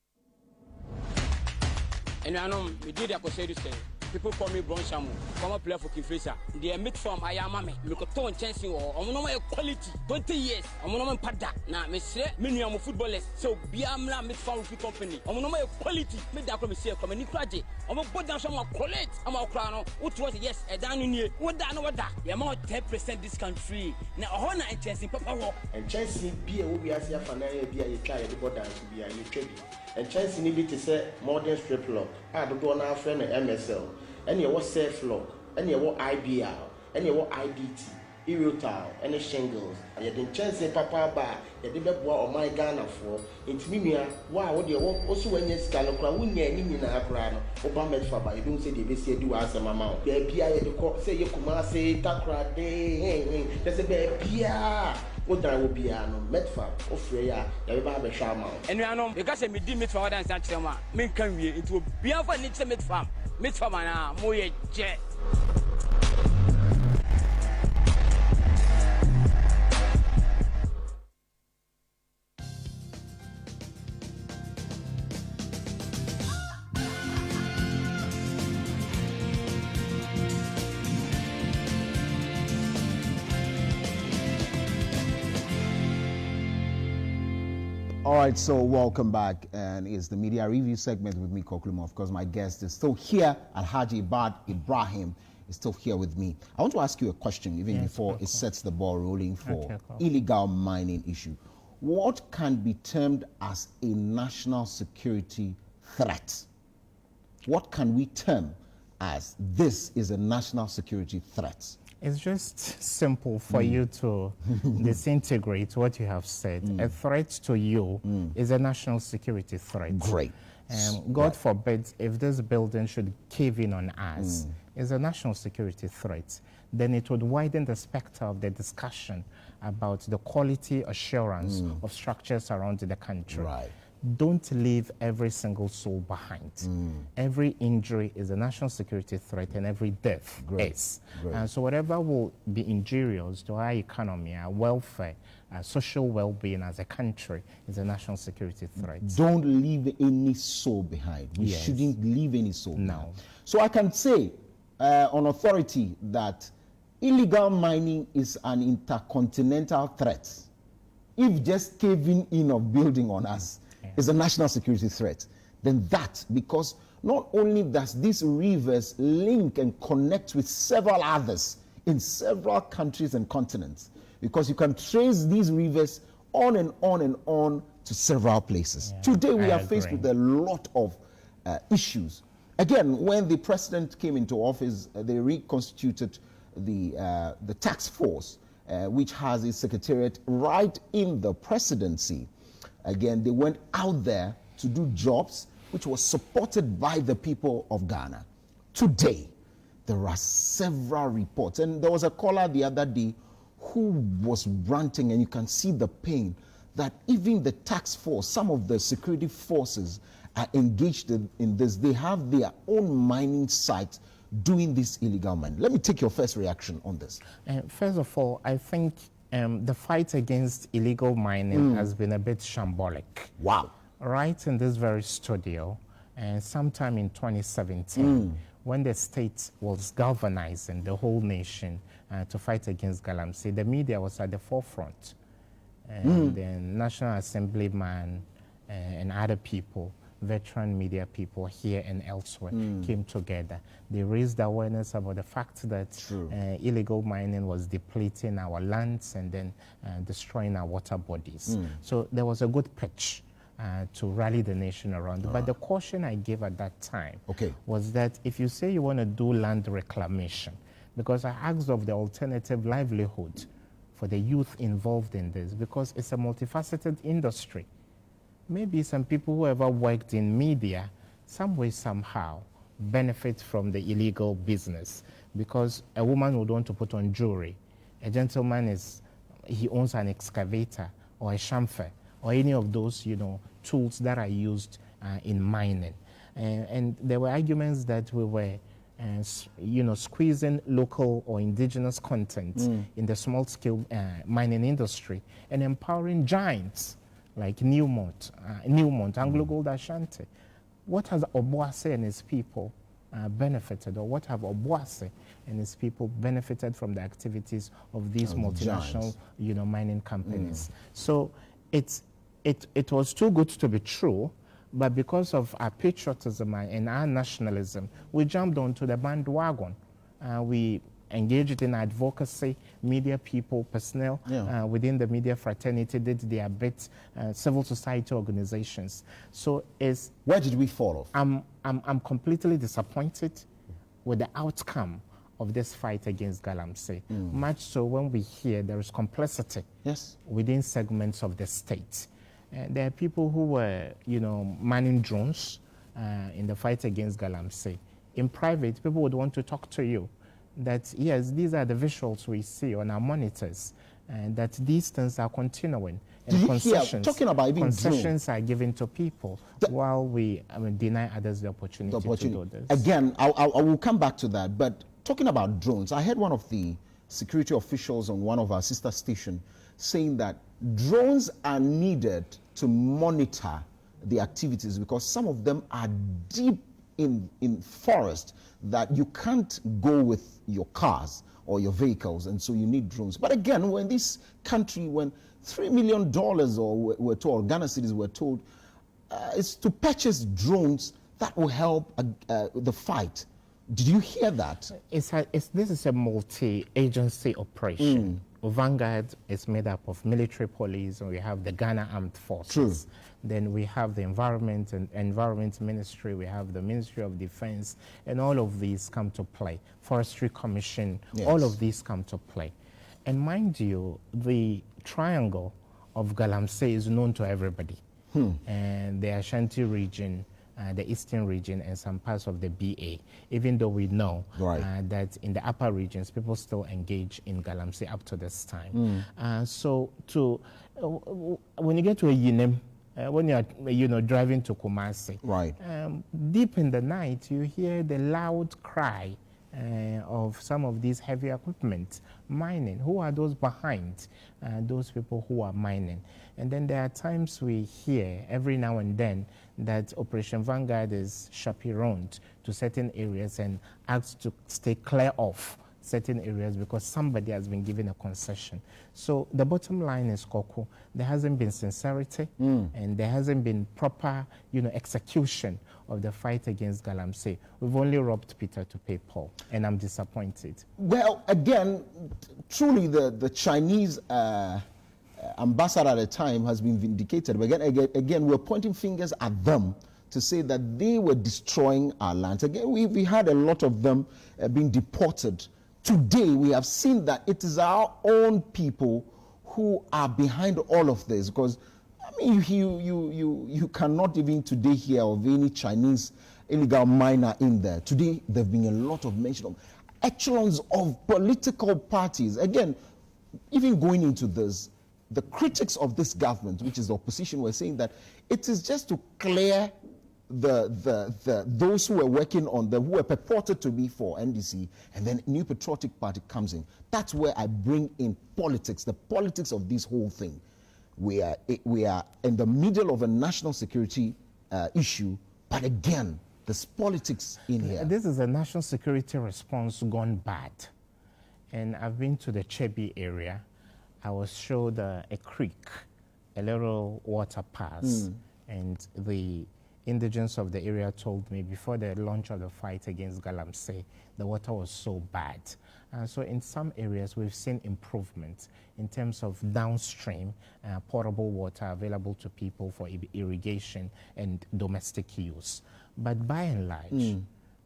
And I know we did a say. People call me Bronshamu, come up play for Kifrisa. They are made from I am mammy. Look at Tom Chancing or Omonoma quality. 20 years, Omonoma Pada. Now, Monsieur, minimum footballers. So, Biamla made from company. Omonoma quality. Made that come here, come and Nikraji. I'm a put down some college. I'm a crown. What was yes, a down in here. What that? What that? You're more 10% discount free. Now, Honor and Chancing Papa walk. And Chancing Pia will be as if I be a try the border to be a trade. And Chancing need to say modern strip lock. I don't go now friend MSL. And you was safe lock, and you was IBL, and you was IDT, Erotal, and the shingles. And you didn't chance Papa bar, you didn't or my Ghana for. It's Mimia, why would you also when you scalocra, when you're in a crano, Obama Faba, you don't say they say do as a mamma. Baby, I say you come say Takra day, there's a baby. What I will be a Metfa or Freya, everybody Shama. And I know because I did meet for dance at Chama, men can be into Biafra needs a farm. Meet for my moye jet. All right, so welcome back, and it's the media review segment with me, Kokluma. Of course, my guest is still here, Alhaji Ibad Ibrahim is still here with me. I want to ask you a question, even before it sets the ball rolling for illegal mining issue. What can be termed as a national security threat? What can we term as this is a national security threat? It's just simple for you to disintegrate what you have said. A threat to you is a national security threat. Great. God forbid if this building should cave in on us, it's a national security threat. Then it would widen the specter of the discussion about the quality assurance of structures around the country. Right. Don't leave every single soul behind. Every injury is a national security threat, and every death is. And so whatever will be injurious to our economy, our welfare, our social well-being as a country is a national security threat. Don't leave any soul behind. We shouldn't leave any soul behind. So I can say on authority that illegal mining is an intercontinental threat. If just caving in of building on us is a national security threat, then that, because not only does these rivers link and connect with several others in several countries and continents, because you can trace these rivers on and on and on to several places. Today we are faced with a lot of issues. Again, when the president came into office, they reconstituted the task force, which has its secretariat right in the presidency. Again, they went out there to do jobs which was supported by the people of Ghana. Today, there are several reports, and there was a caller the other day who was ranting, and you can see the pain that even the task force, some of the security forces are engaged in this. They have their own mining sites doing this illegal mining. Let me take your first reaction on this. First of all, I think the fight against illegal mining has been a bit shambolic. Wow. Right in this very studio, and sometime in 2017, when the state was galvanizing the whole nation to fight against Galamsey, the media was at the forefront. And the National Assemblyman and other people, veteran media people here and elsewhere, came together. They raised awareness about the fact that illegal mining was depleting our lands and then destroying our water bodies. So there was a good pitch to rally the nation around. But the caution I gave at that time was that if you say you want to do land reclamation, because I asked of the alternative livelihood for the youth involved in this, because it's a multifaceted industry. Maybe some people who ever worked in media, some way, somehow, benefit from the illegal business, because a woman would want to put on jewelry. A gentleman he owns an excavator or a chamfer or any of those, tools that are used in mining. And there were arguments that we were squeezing local or indigenous content in the small-scale mining industry and empowering giants like Newmont, AngloGold Ashanti. What has Obuasi and his people benefited, or what have Obuasi and his people benefited from the activities of these multinational, mining companies? So it was too good to be true. But because of our patriotism and our nationalism, we jumped onto the bandwagon. We engaged in advocacy, media people, personnel within the media fraternity did their bit, civil society organizations. So where did we fall off? I'm completely disappointed with the outcome of this fight against Galamsey. Much so when we hear there is complicity within segments of the state. There are people who were, manning drones in the fight against Galamsey. In private, people would want to talk to you that, yes, these are the visuals we see on our monitors, and that these things are continuing. And talking about even concessions are given to people while we deny others the opportunity to do this. Again, I will come back to that, but talking about drones, I heard one of the security officials on one of our sister stations saying that drones are needed to monitor the activities because some of them are deep in forest that you can't go with your cars or your vehicles, and so you need drones. But again, when this country, when $3 million or we're told, Ghana cities were told, is to purchase drones that will help the fight. Did you hear that? This is a multi-agency operation. Vanguard is made up of military police, and we have the Ghana Armed Forces. Then we have the Environment Ministry, we have the Ministry of Defense, and all of these come to play. Forestry Commission, all of these come to play. And mind you, the triangle of Galamsey is known to everybody. And the Ashanti region, the eastern region and some parts of the BA, even though we know that in the upper regions, people still engage in galamsey up to this time. So when you get to a Yinem, when you're driving to Kumasi, deep in the night, you hear the loud cry of some of these heavy equipment mining. Who are those behind? Those people who are mining. And then there are times we hear every now and then that Operation Vanguard is chaperoned to certain areas and asked to stay clear of certain areas because somebody has been given a concession. So the bottom line is, Koko, there hasn't been sincerity and there hasn't been proper, execution of the fight against galamsey. We've only robbed Peter to pay Paul, and I'm disappointed. Well, again, truly the Chinese ambassador at the time has been vindicated. But again, we're pointing fingers at them to say that they were destroying our lands. Again, we had a lot of them being deported. Today, we have seen that it is our own people who are behind all of this, because I mean, you cannot even today hear of any Chinese illegal miner in there. Today, there have been a lot of mention of echelons of political parties. Again, even going into this, the critics of this government, which is the opposition, were saying that it is just to clear those who were working on who were purported to be for NDC, and then New Patriotic Party comes in. That's where I bring in politics, the politics of this whole thing. We are in the middle of a national security issue, but again, there's politics in here. This is a national security response gone bad. And I've been to the Chebi area. I was showed a creek, a little water pass, and the indigents of the area told me before the launch of the fight against galamsey, the water was so bad. So in some areas, we've seen improvement in terms of downstream potable water available to people for irrigation and domestic use. But by and large,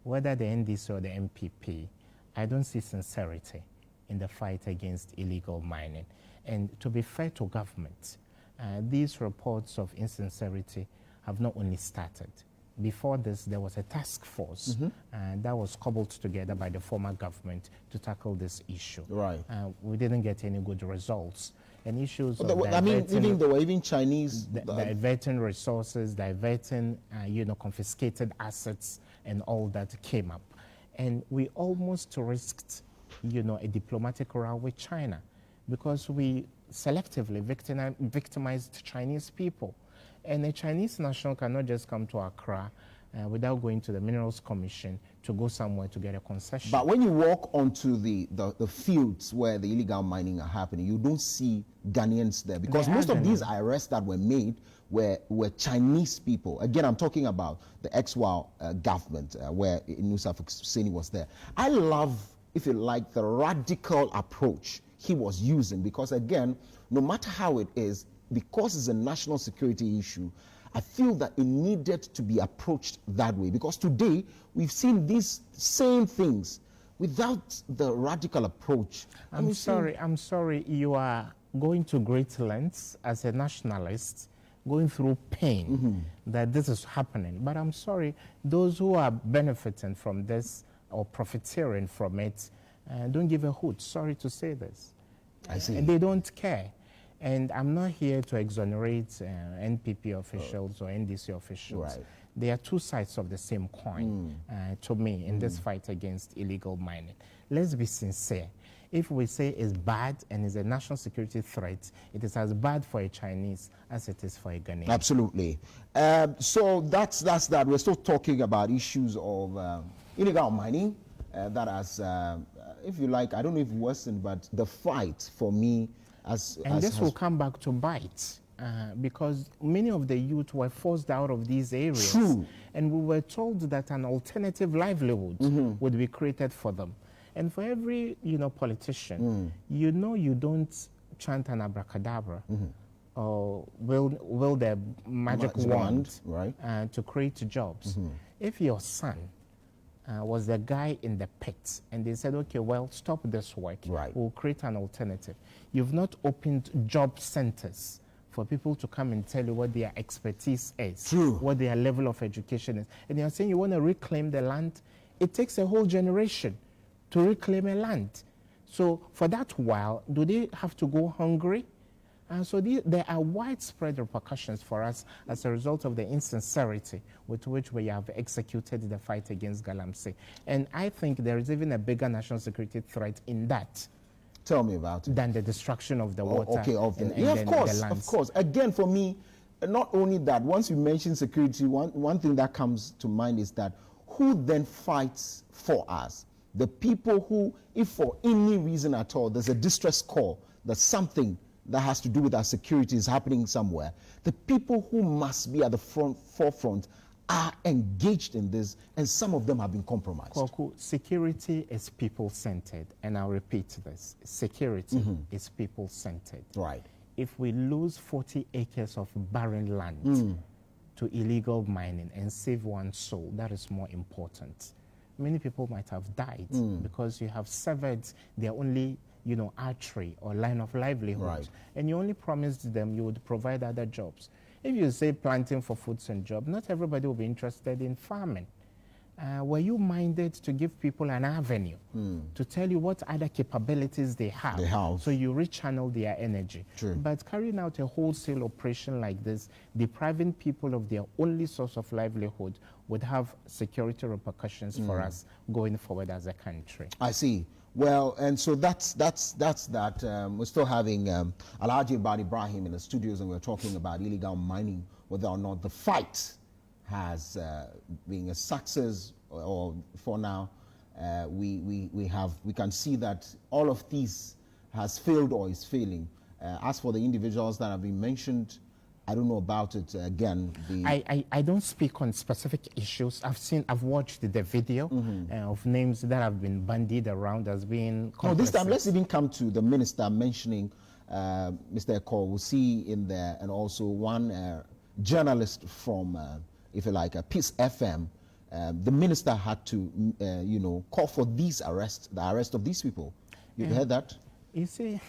whether the NDC or the MPP, I don't see sincerity in the fight against illegal mining. And to be fair to government, these reports of insincerity have not only started. Before this, there was a task force that was cobbled together by the former government to tackle this issue. We didn't get any good results. And issues of I mean, there were even Chinese... diverting resources, diverting, confiscated assets, and all that came up. And we almost risked, a diplomatic row with China because we selectively victimized Chinese people. And a Chinese national cannot just come to Accra without going to the Minerals Commission to go somewhere to get a concession. But when you walk onto the fields where the illegal mining are happening, you don't see Ghanaians there, because most of these arrests that were made were Chinese people. Again, I'm talking about the ex-Wau government where Nusa Fuseni was there. I love, if you like, the radical approach he was using, because again, no matter how it is, because it's a national security issue, I feel that it needed to be approached that way. Because today, we've seen these same things without the radical approach. I'm sorry, you are going to great lengths as a nationalist, going through pain that this is happening. But I'm sorry, those who are benefiting from this or profiteering from it don't give a hoot. Sorry to say this. I see. And they don't care. And I'm not here to exonerate NPP officials or NDC officials. They are two sides of the same coin to me in this fight against illegal mining. Let's be sincere. If we say it's bad and is a national security threat, it is as bad for a Chinese as it is for a Ghanaian. Absolutely. So that's that. We're still talking about issues of illegal mining that has, if you like, I don't know if worsened, but the fight for me this will come back to bite because many of the youth were forced out of these areas. True. And we were told that an alternative livelihood would be created for them. And for every politician, you don't chant an abracadabra or will the magic wand to create jobs. If your son was the guy in the pit, and they said, okay, well, stop this work. We'll create an alternative. You've not opened job centers for people to come and tell you what their expertise is, True. what their level of education is. And you're saying you want to reclaim the land. It takes a whole generation to reclaim a land. So for that while, do they have to go hungry? And so there are widespread repercussions for us as a result of the insincerity with which we have executed the fight against Galamsey. And I think there is even a bigger national security threat in that. Tell me about it. Than the destruction of the water. Okay, of the, and yeah, the, of course, the lands. of course. Again, for me, not only that, once you mention security, one thing that comes to mind is that who then fights for us? The people who, if for any reason at all, there's a distress call, there's something that has to do with our security is happening somewhere, the people who must be at the forefront are engaged in this, and some of them have been compromised. Kwaku, security is people-centered, and I'll repeat this. Security is people-centered. Right. If we lose 40 acres of barren land to illegal mining and save one soul, that is more important. Many people might have died because you have severed their only, artery or line of livelihood. Right. And you only promised them you would provide other jobs. If you say planting for foods and jobs, not everybody will be interested in farming. Were you minded to give people an avenue to tell you what other capabilities they have? So you rechannel their energy. True. But carrying out a wholesale operation like this, depriving people of their only source of livelihood, would have security repercussions for us going forward as a country. I see. Well, and so that's that. We're still having Alhaji Ibad Ibrahim in the studios, and we're talking about illegal mining, whether or not the fight has been a success, or for now, we can see that all of these has failed or is failing. As for the individuals that have been mentioned, I don't know about it. Again, I don't speak on specific issues. I've watched the video of names that have been bandied around as being. No, this time let's even come to the minister mentioning Mr. Eko. We'll see in there, and also one journalist from, if you like, Peace FM. The minister had to, call for these arrests, the arrest of these people. You heard that? You see.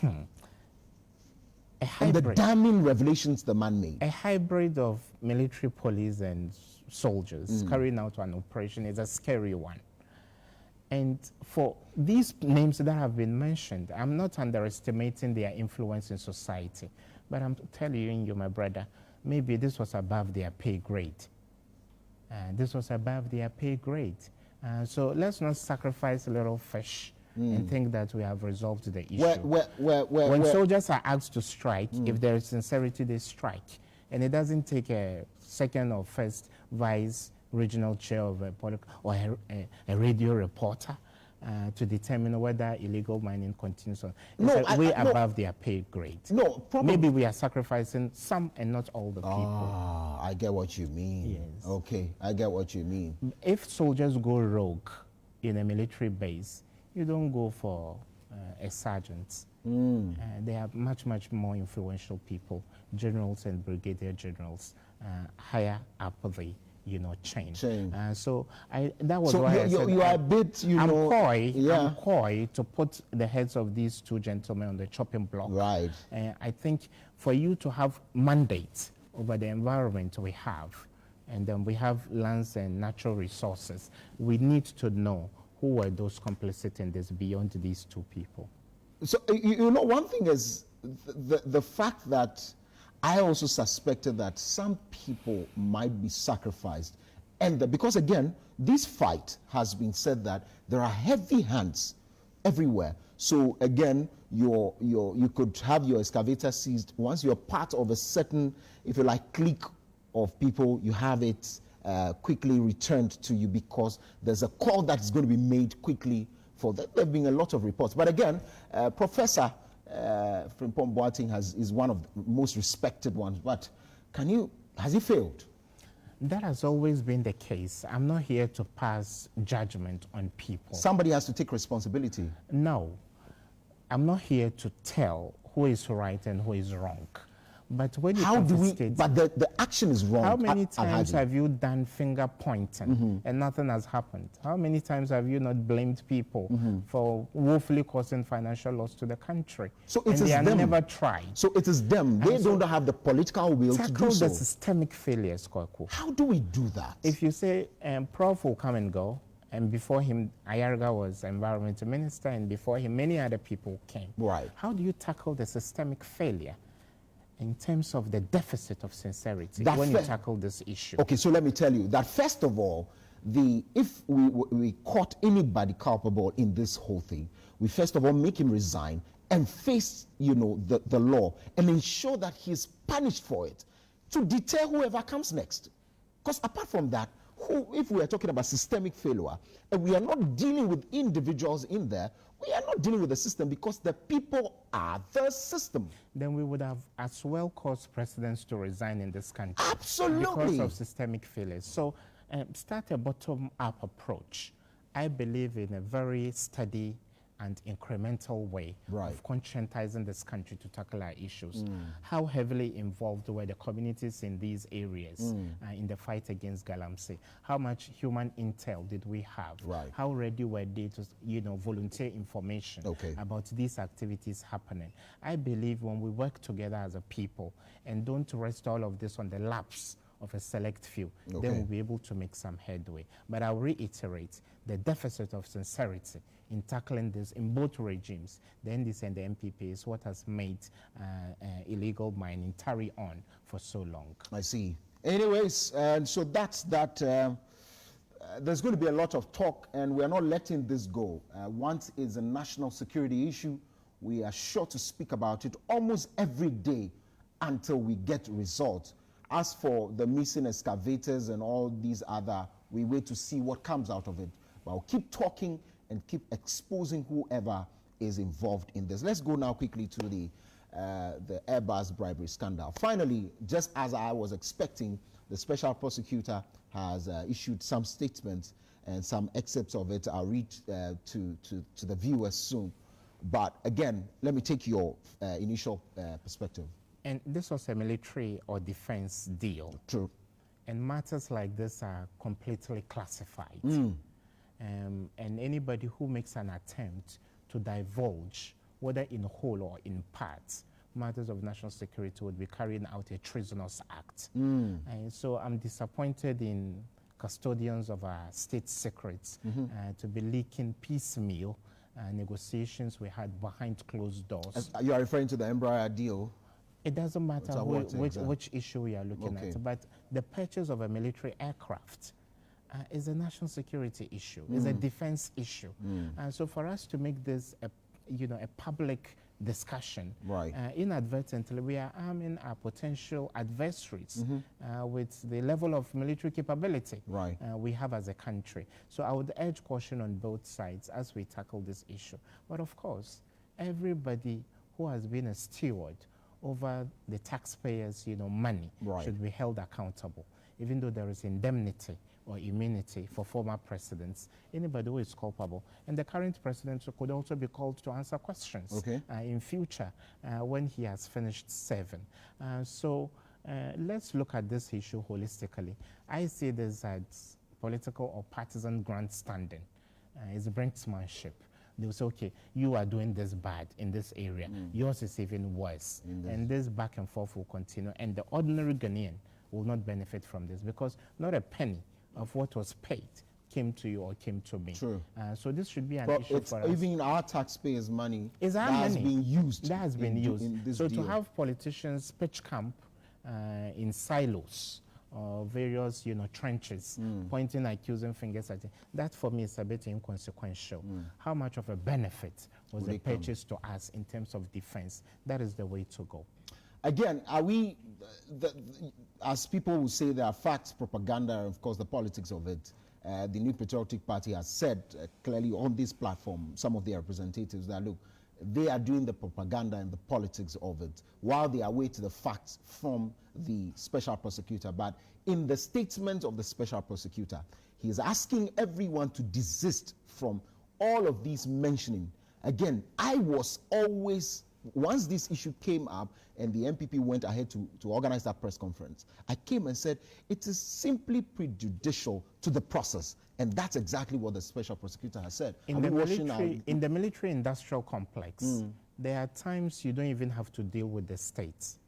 And the damning revelations the man made. A hybrid of military police and soldiers carrying out an operation is a scary one. And for these names that have been mentioned, I'm not underestimating their influence in society. But I'm telling you, my brother, maybe this was above their pay grade. This was above their pay grade. So let's not sacrifice a little fish and think that we have resolved the issue. When soldiers are asked to strike, if there is sincerity, they strike. And it doesn't take a second or first vice regional chair of a or a radio reporter to determine whether illegal mining continues on. It's way above their pay grade. No, probably. Maybe we are sacrificing some and not all the people. Ah, I get what you mean. Yes. Okay, I get what you mean. If soldiers go rogue in a military base, you don't go for a sergeant. They are much, much more influential people, generals and brigadier generals, higher up the chain. So that was why I said you are a bit, I'm coy to put the heads of these two gentlemen on the chopping block. Right. I think for you to have mandate over the environment we have, and then we have lands and natural resources, we need to know who were those complicit in this beyond these two people. So, one thing is the fact that I also suspected that some people might be sacrificed. And because, again, this fight has been said that there are heavy hands everywhere. So, again, you could have your excavator seized. Once you're part of a certain, if you like, clique of people, you have it quickly returned to you because there's a call that's going to be made quickly for that. There have been a lot of reports. But again, Professor Frimpong Boateng is one of the most respected ones. But has he failed? That has always been the case. I'm not here to pass judgment on people. Somebody has to take responsibility. No. I'm not here to tell who is right and who is wrong. But when you how do we? confiscate, But the action is wrong. how many times Alhaji? have you done finger pointing and nothing has happened? How many times have you not blamed people for woefully causing financial loss to the country? So and it is they are them. never tried. So it is them. They And don't have the political will to tackle do so. the systemic failures, Kwaku. How do we do that? If you say Prof will come and go, and before him, Ayarga was environment minister, and before him, many other people came. Right. How do you tackle the systemic failure in terms of the deficit of sincerity That when you tackle this issue? Okay, so let me tell you that first of all, if we caught anybody culpable in this whole thing, we first of all make him resign and face, the law and ensure that he's punished for it to deter whoever comes next. Because apart from that, if we are talking about systemic failure and we are not dealing with individuals in there, we are not dealing with the system because the people are the system. Then we would have as well caused presidents to resign in this country. Absolutely. Because of systemic failures. So start a bottom-up approach. I believe in a very steady and incremental way of conscientizing this country to tackle our issues. How heavily involved were the communities in these areas in the fight against Galamsey? How much human intel did we have? How ready were they to, volunteer information about these activities happening? I believe when we work together as a people and don't rest all of this on the laps of a select few, then we'll be able to make some headway. But I'll reiterate the deficit of sincerity in tackling this in both regimes, the NDC and the MPP, is what has made illegal mining carry on for so long. I see. Anyways, and so that's that. There's going to be a lot of talk, and we're not letting this go. Once it's a national security issue, we are sure to speak about it almost every day until we get results. As for the missing excavators and all these other, we wait to see what comes out of it. But I'll keep talking and keep exposing whoever is involved in this. Let's go now quickly to the Airbus bribery scandal. Finally, just as I was expecting, the special prosecutor has issued some statements, and some excerpts of it I'll read to the viewers soon. But again, let me take your initial perspective. And this was a military or defense deal. True. And matters like this are completely classified. And anybody who makes an attempt to divulge, whether in whole or in part, matters of national security would be carrying out a treasonous act. And so I'm disappointed in custodians of our state secrets to be leaking piecemeal negotiations we had behind closed doors. You are referring to the Embraer deal? It doesn't matter which issue we are looking at, but the purchase of a military aircraft is a national security issue, is a defense issue. And so for us to make this a public discussion, inadvertently we are arming our potential adversaries with the level of military capability we have as a country. So I would urge caution on both sides as we tackle this issue. But of course, everybody who has been a steward over the taxpayers' money should be held accountable, even though there is indemnity or immunity for former presidents, anybody who is culpable. And the current president could also be called to answer questions in future when he has finished serving. So let's look at this issue holistically. I see this as political or partisan grandstanding. It's brinksmanship. They'll say, okay, you are doing this bad in this area. Yours is even worse. And this back and forth will continue. And the ordinary Ghanaian will not benefit from this because not a penny of what was paid came to you or came to me. True. So this should be an but issue for us. Even our taxpayers' money is our has money. been used. That has been used. In this so deal. to have politicians pitch camp in silos or various trenches, pointing accusing fingers at it, that for me is a bit inconsequential. How much of a benefit was the purchase to us in terms of defense? That is the way to go. Again, are we, as people will say, there are facts, propaganda, and of course the politics of it. The New Patriotic Party has said clearly on this platform, some of their representatives, that look, they are doing the propaganda and the politics of it while they await the facts from the special prosecutor. But in the statement of the special prosecutor, he is asking everyone to desist from all of these mentioning. Again, I was always once this issue came up and the MPP went ahead to organize that press conference, I came and said, it is simply prejudicial to the process. And that's exactly what the special prosecutor has said. In the military industrial complex, there are times you don't even have to deal with the states.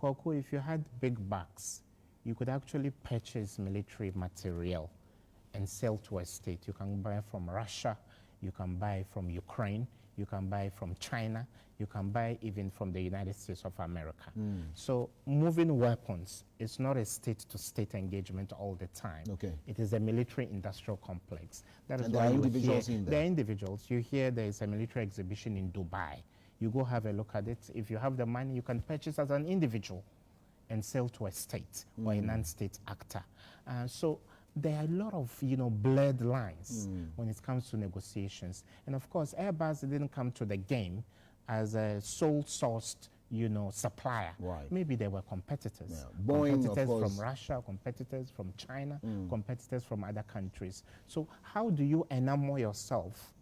Koko, if you had big bucks, you could actually purchase military material and sell to a state. You can buy from Russia, you can buy from Ukraine, you can buy from China, you can buy even from the United States of America. So moving weapons is not a state-to-state engagement all the time. Okay. It is a military-industrial complex. That is And why there are individuals in there. There are individuals. You hear there is a military exhibition in Dubai. You go have a look at it. If you have the money, you can purchase as an individual and sell to a state or a non-state actor. So there are a lot of, blurred lines when it comes to negotiations. And of course, Airbus didn't come to the game as a sole-sourced, supplier. Right. Maybe there were competitors. Yeah. Boeing, competitors of course. from Russia, competitors from China, competitors from other countries. So how do you enamor yourself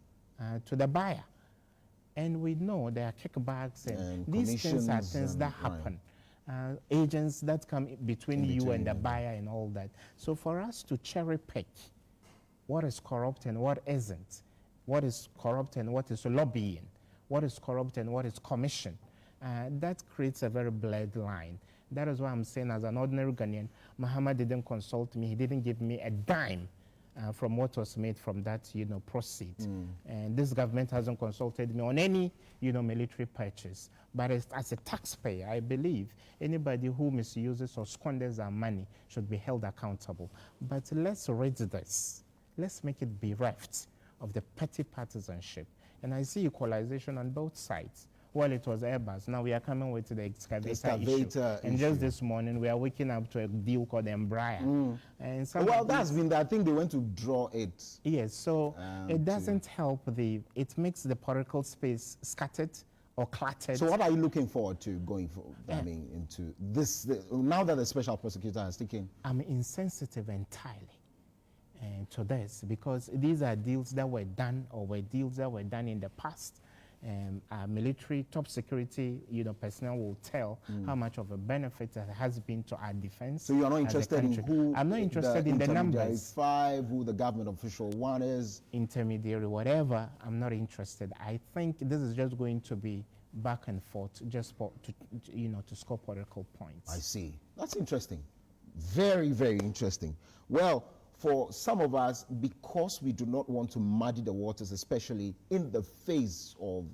to the buyer? And we know there are kickbacks and these things are things that happen. Agents that come between you and the buyer and all that. So for us to cherry pick what is corrupt and what isn't, what is corrupt and what is lobbying, what is corrupt and what is commission, that creates a very blurred line. That is why I'm saying, as an ordinary Ghanaian, Muhammad didn't consult me. He didn't give me a dime from what was made from that, proceed. And this government hasn't consulted me on any, military purchase. But as a taxpayer, I believe anybody who misuses or squanders our money should be held accountable. But let's rid this. Let's make it bereft of the petty partisanship. And I see equalization on both sides. Well, it was Airbus. Now we are coming with the excavator issue. And just this morning, we are waking up to a deal called Embraer. And that's been, I think they went to draw it. Yes, so it doesn't help it makes the political space scattered or cluttered. So what are you looking forward to going forward, into this, now that the special prosecutor has taken? I'm insensitive entirely to this, because these are deals that were done or were deals that were done in the past. Our military top security, personnel will tell how much of a benefit that has been to our defense. So you are not interested in who? I'm not interested in the numbers. 5, who the government official 1 is. Intermediary, whatever. I'm not interested. I think this is just going to be back and forth, just to score political points. I see. That's interesting. Very, very interesting. Well, for some of us, because we do not want to muddy the waters, especially in the face of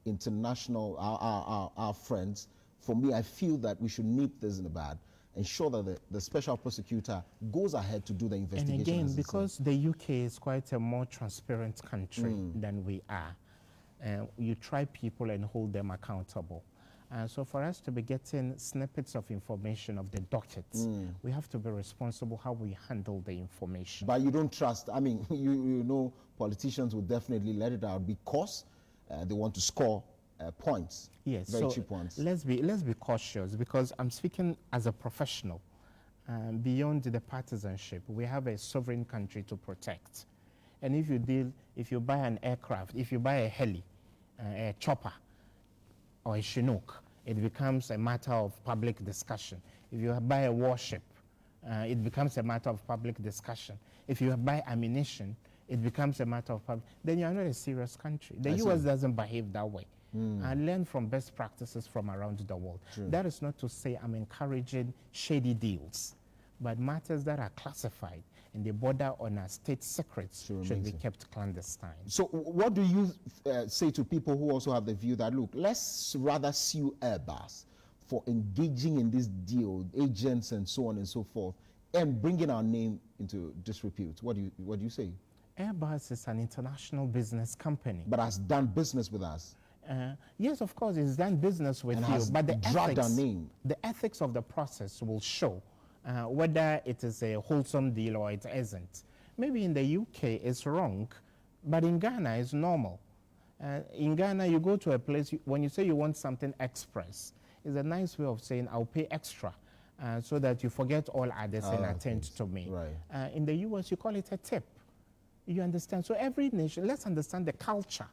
international, our friends, for me, I feel that we should nip this in the bud, ensure that the special prosecutor goes ahead to do the investigation. And again, because the UK is quite a more transparent country than we are, you try people and hold them accountable. So for us to be getting snippets of information of the dockets, we have to be responsible how we handle the information. But you don't trust, I mean, you know, politicians will definitely let it out because they want to score points. Yes, very so cheap ones. Let's be cautious, because I'm speaking as a professional. Beyond the partisanship, we have a sovereign country to protect. And if you buy an aircraft, if you buy a heli, a chopper, or a Chinook, it becomes a matter of public discussion. If you buy a warship, it becomes a matter of public discussion. If you buy ammunition, it becomes a matter of public. Then you are not a serious country. The US doesn't behave that way. And learn from best practices from around the world. True. That is not to say I'm encouraging shady deals, but matters that are classified and they border on our state secrets should be kept clandestine. So what do you say to people who also have the view that, look, let's rather sue Airbus for engaging in this deal, agents and so on and so forth, and bringing our name into disrepute? What do you say? Airbus is an international business company. But has done business with us. Yes, of course, it's done business with and you, has but dragged our name. The ethics of the process will show whether it is a wholesome deal or it isn't. Maybe in the UK it's wrong, but in Ghana it's normal. In Ghana, you go to a place, when you say you want something express, it's a nice way of saying I'll pay extra so that you forget all others and attend to me. Right. In the US, you call it a tip. You understand? So every nation, let's understand the culture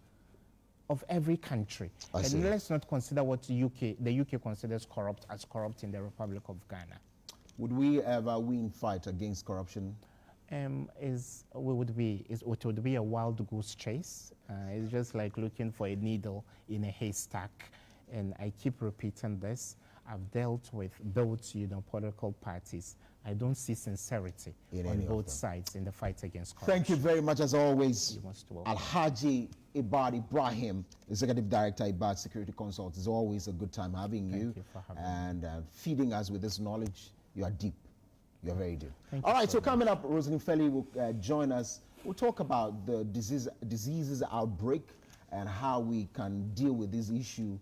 of every country. And let's not consider what the UK considers corrupt as corrupt in the Republic of Ghana. Would we ever win fight against corruption? It would be a wild goose chase. It's just like looking for a needle in a haystack. And I keep repeating this. I've dealt with both, political parties. I don't see sincerity on both sides in the fight against corruption. Thank you very much, as always. Alhaji Ibad Ibrahim, Executive Director, Ibad Security Consult. It's always a good time having you. Thank you for having and feeding us with this knowledge. You are deep. You're very deep. All right, so coming up, Rosalind Felly will join us. We'll talk about the diseases outbreak and how we can deal with this issue.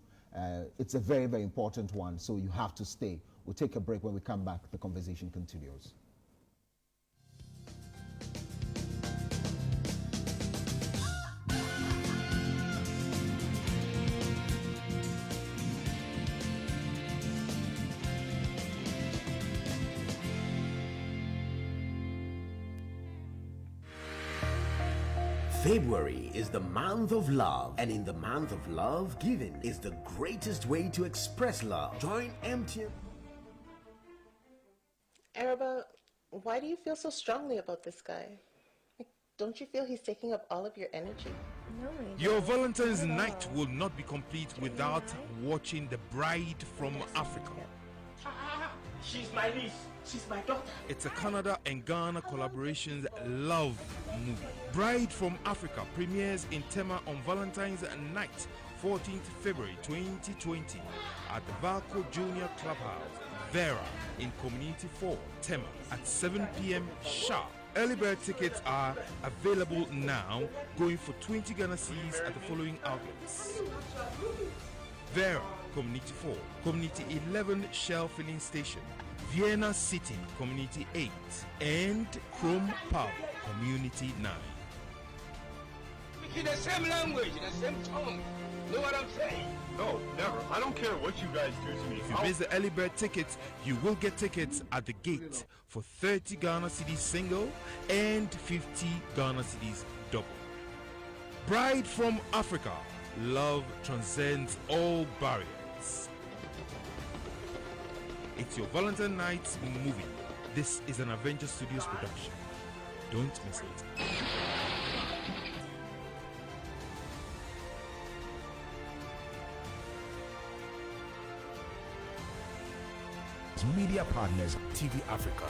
It's a very, very important one, so you have to stay. We'll take a break. When we come back, the conversation continues. February is the month of love, and in the month of love, giving is the greatest way to express love. Join MTN. Araba, why do you feel so strongly about this guy? Don't you feel he's taking up all of your energy? No. Your Valentine's night will not be complete without watching The Bride from Africa. She's my niece. She's my daughter. It's a Canada and Ghana collaborations love movie. Bride from Africa premieres in Tema on Valentine's night, 14th February 2020 at the Valco Junior Clubhouse, Vera, in Community 4, Tema at 7 p.m. sharp. Early bird tickets are available now, going for 20 Ghana Cedis at the following outlets: Vera, Community 4, Community 11 Shell Filling Station, Vienna City, Community 8, and Chrome Pub, Community 9. In the same language, in the same tongue. Know what I'm saying? No, never. I don't care what you guys do to me. If you miss the early bird tickets, you will get tickets at the gate for 30 Ghana Cedis single and 50 Ghana Cedis double. Bride from Africa. Love transcends all barriers. It's your Valentine night movie. This is an Avenger Studios production. Don't miss it. Media partners, TV Africa.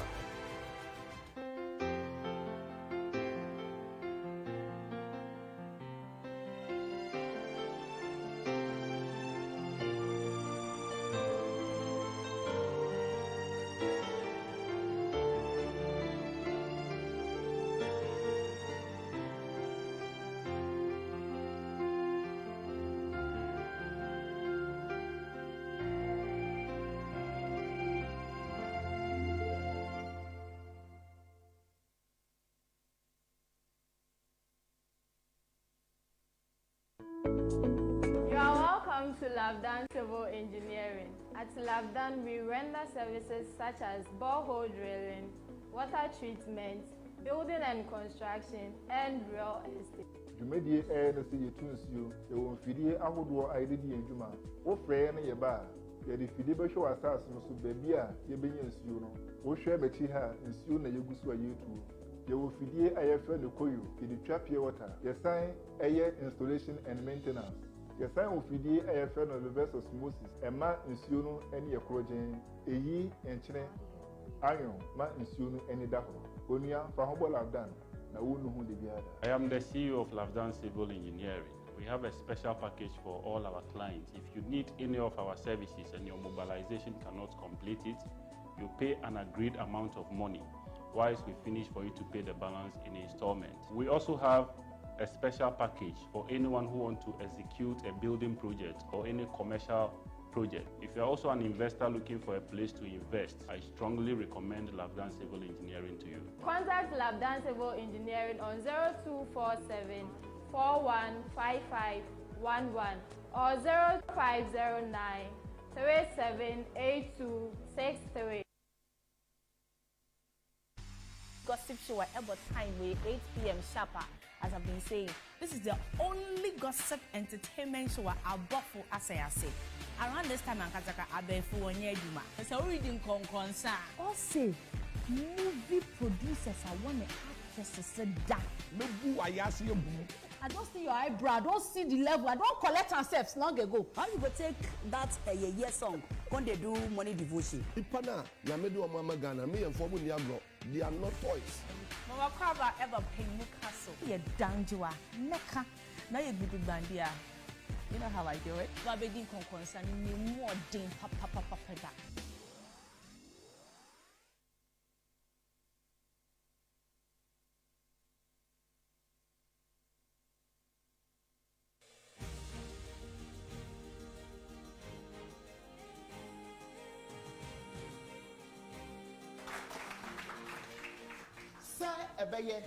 To Lavdan Civil Engineering. At Lavdan, we render services such as borehole drilling, water treatment, building and construction, and real estate. Dwumadie no sɛ yɛtu nsuo yɛwɔ mfidie ahodoɔ a yɛde di yɛn dwuma wofrɛ no yɛba a yɛde fidie bɛhwɛ wɔ asase no so baabi a yɛbɛnya nsuo no wohwɛ m'akyi ha nsuo na yɛgu so a yɛtuo yɛwɔ fidie a yɛfrɛ no koyo yɛde twa pure water yɛsan ɛyɛ installation and maintenance yɛsan wɔ fidie a yɛfrɛ no reverse osmosis ɛma nsuo no ani yɛ korɔgyen ɛyi nkyene ayon ma nsuo no ani da hɔ onua fa ho bɔ Lavdan na wo nu ho de biara. I am the CEO of Lavdan Civil Engineering. We have a special package for all our clients. If you need any of our services and your mobilization cannot complete it, you pay an agreed amount of money. Whilst we finish for you to pay the balance in installments. We also have a special package for anyone who wants to execute a building project or any commercial project. If you're also an investor looking for a place to invest, I strongly recommend Lavdan Civil Engineering to you. Contact Lavdan Civil Engineering on 0247 415511 or 0509 378263. gossip show at about time with 8 p.m. sharper. As I've been saying, this is the only gossip entertainment show about for as I say. Around this time, I'm Kataka Abefu on Yeduma. It's a reading concern. Also, movie producers are one actresses said that. I don't see your eyebrow, I don't see the level, I don't collect ourselves long ago. How you go take that year song when they do money devotion? Ipana, ya medu mama Ghana, me and Fobu Niagro, they are not toys. Mama Crabba ever pay Mukaso. You're down to a Mecca. Now you're good bandia. You know how I do it? But begging concerning me more than papa. Ebeye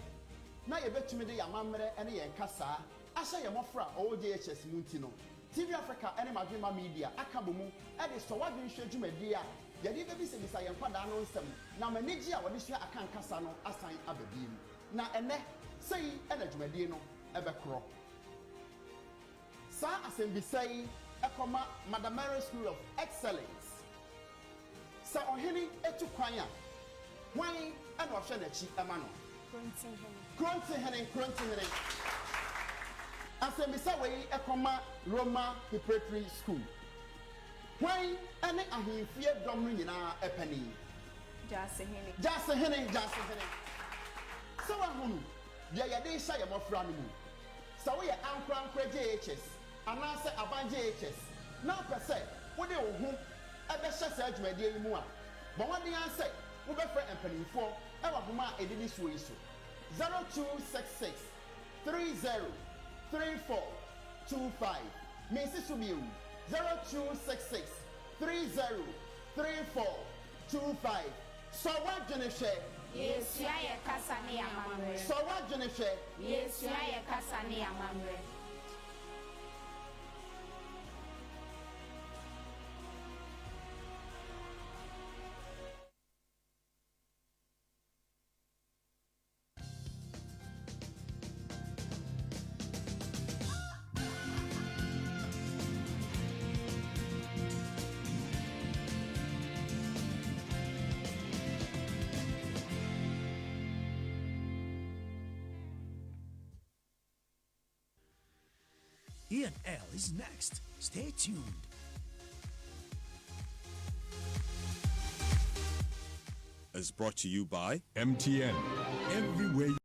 na yebetumi de yamamre ene yen kasa ahye ye mofra OJHS Nuntino TV Africa ene Madwema Media akabomu e de so wadwen hwe dwumadi a ye de be bisa yen kwada no nsem na managi a wode hwe akan kasa no asan ababiem na ene sei ene dwumadi no ebekro sa asembisai ekoma Madam Mary School of Excellence sa ohini etu kwan a wan ene ohwe na chi ema no Grunting Henning. Asembisa way ekoma Roma Preparatory School. When any ahimfie dom nyina epani. Jase Henning. So ahunu dia ya dey sha ya mofra no mu. So we ankran JHS anase aban JHS. Na pese wo de wo hu ebe hye sa adwumade yi mu a. Bo wode ansɛ wo be frɛ empanimfo e wa homa edini so yi so 0266 30 34 25 Mesi Subiu 0266 30 34 25 So what Jennifer? Yes, you are Cassani Amamre. So what Jennifer? Yes, you are Cassani Amamre. E&L is next. Stay tuned. Is brought to you by MTN. Everywhere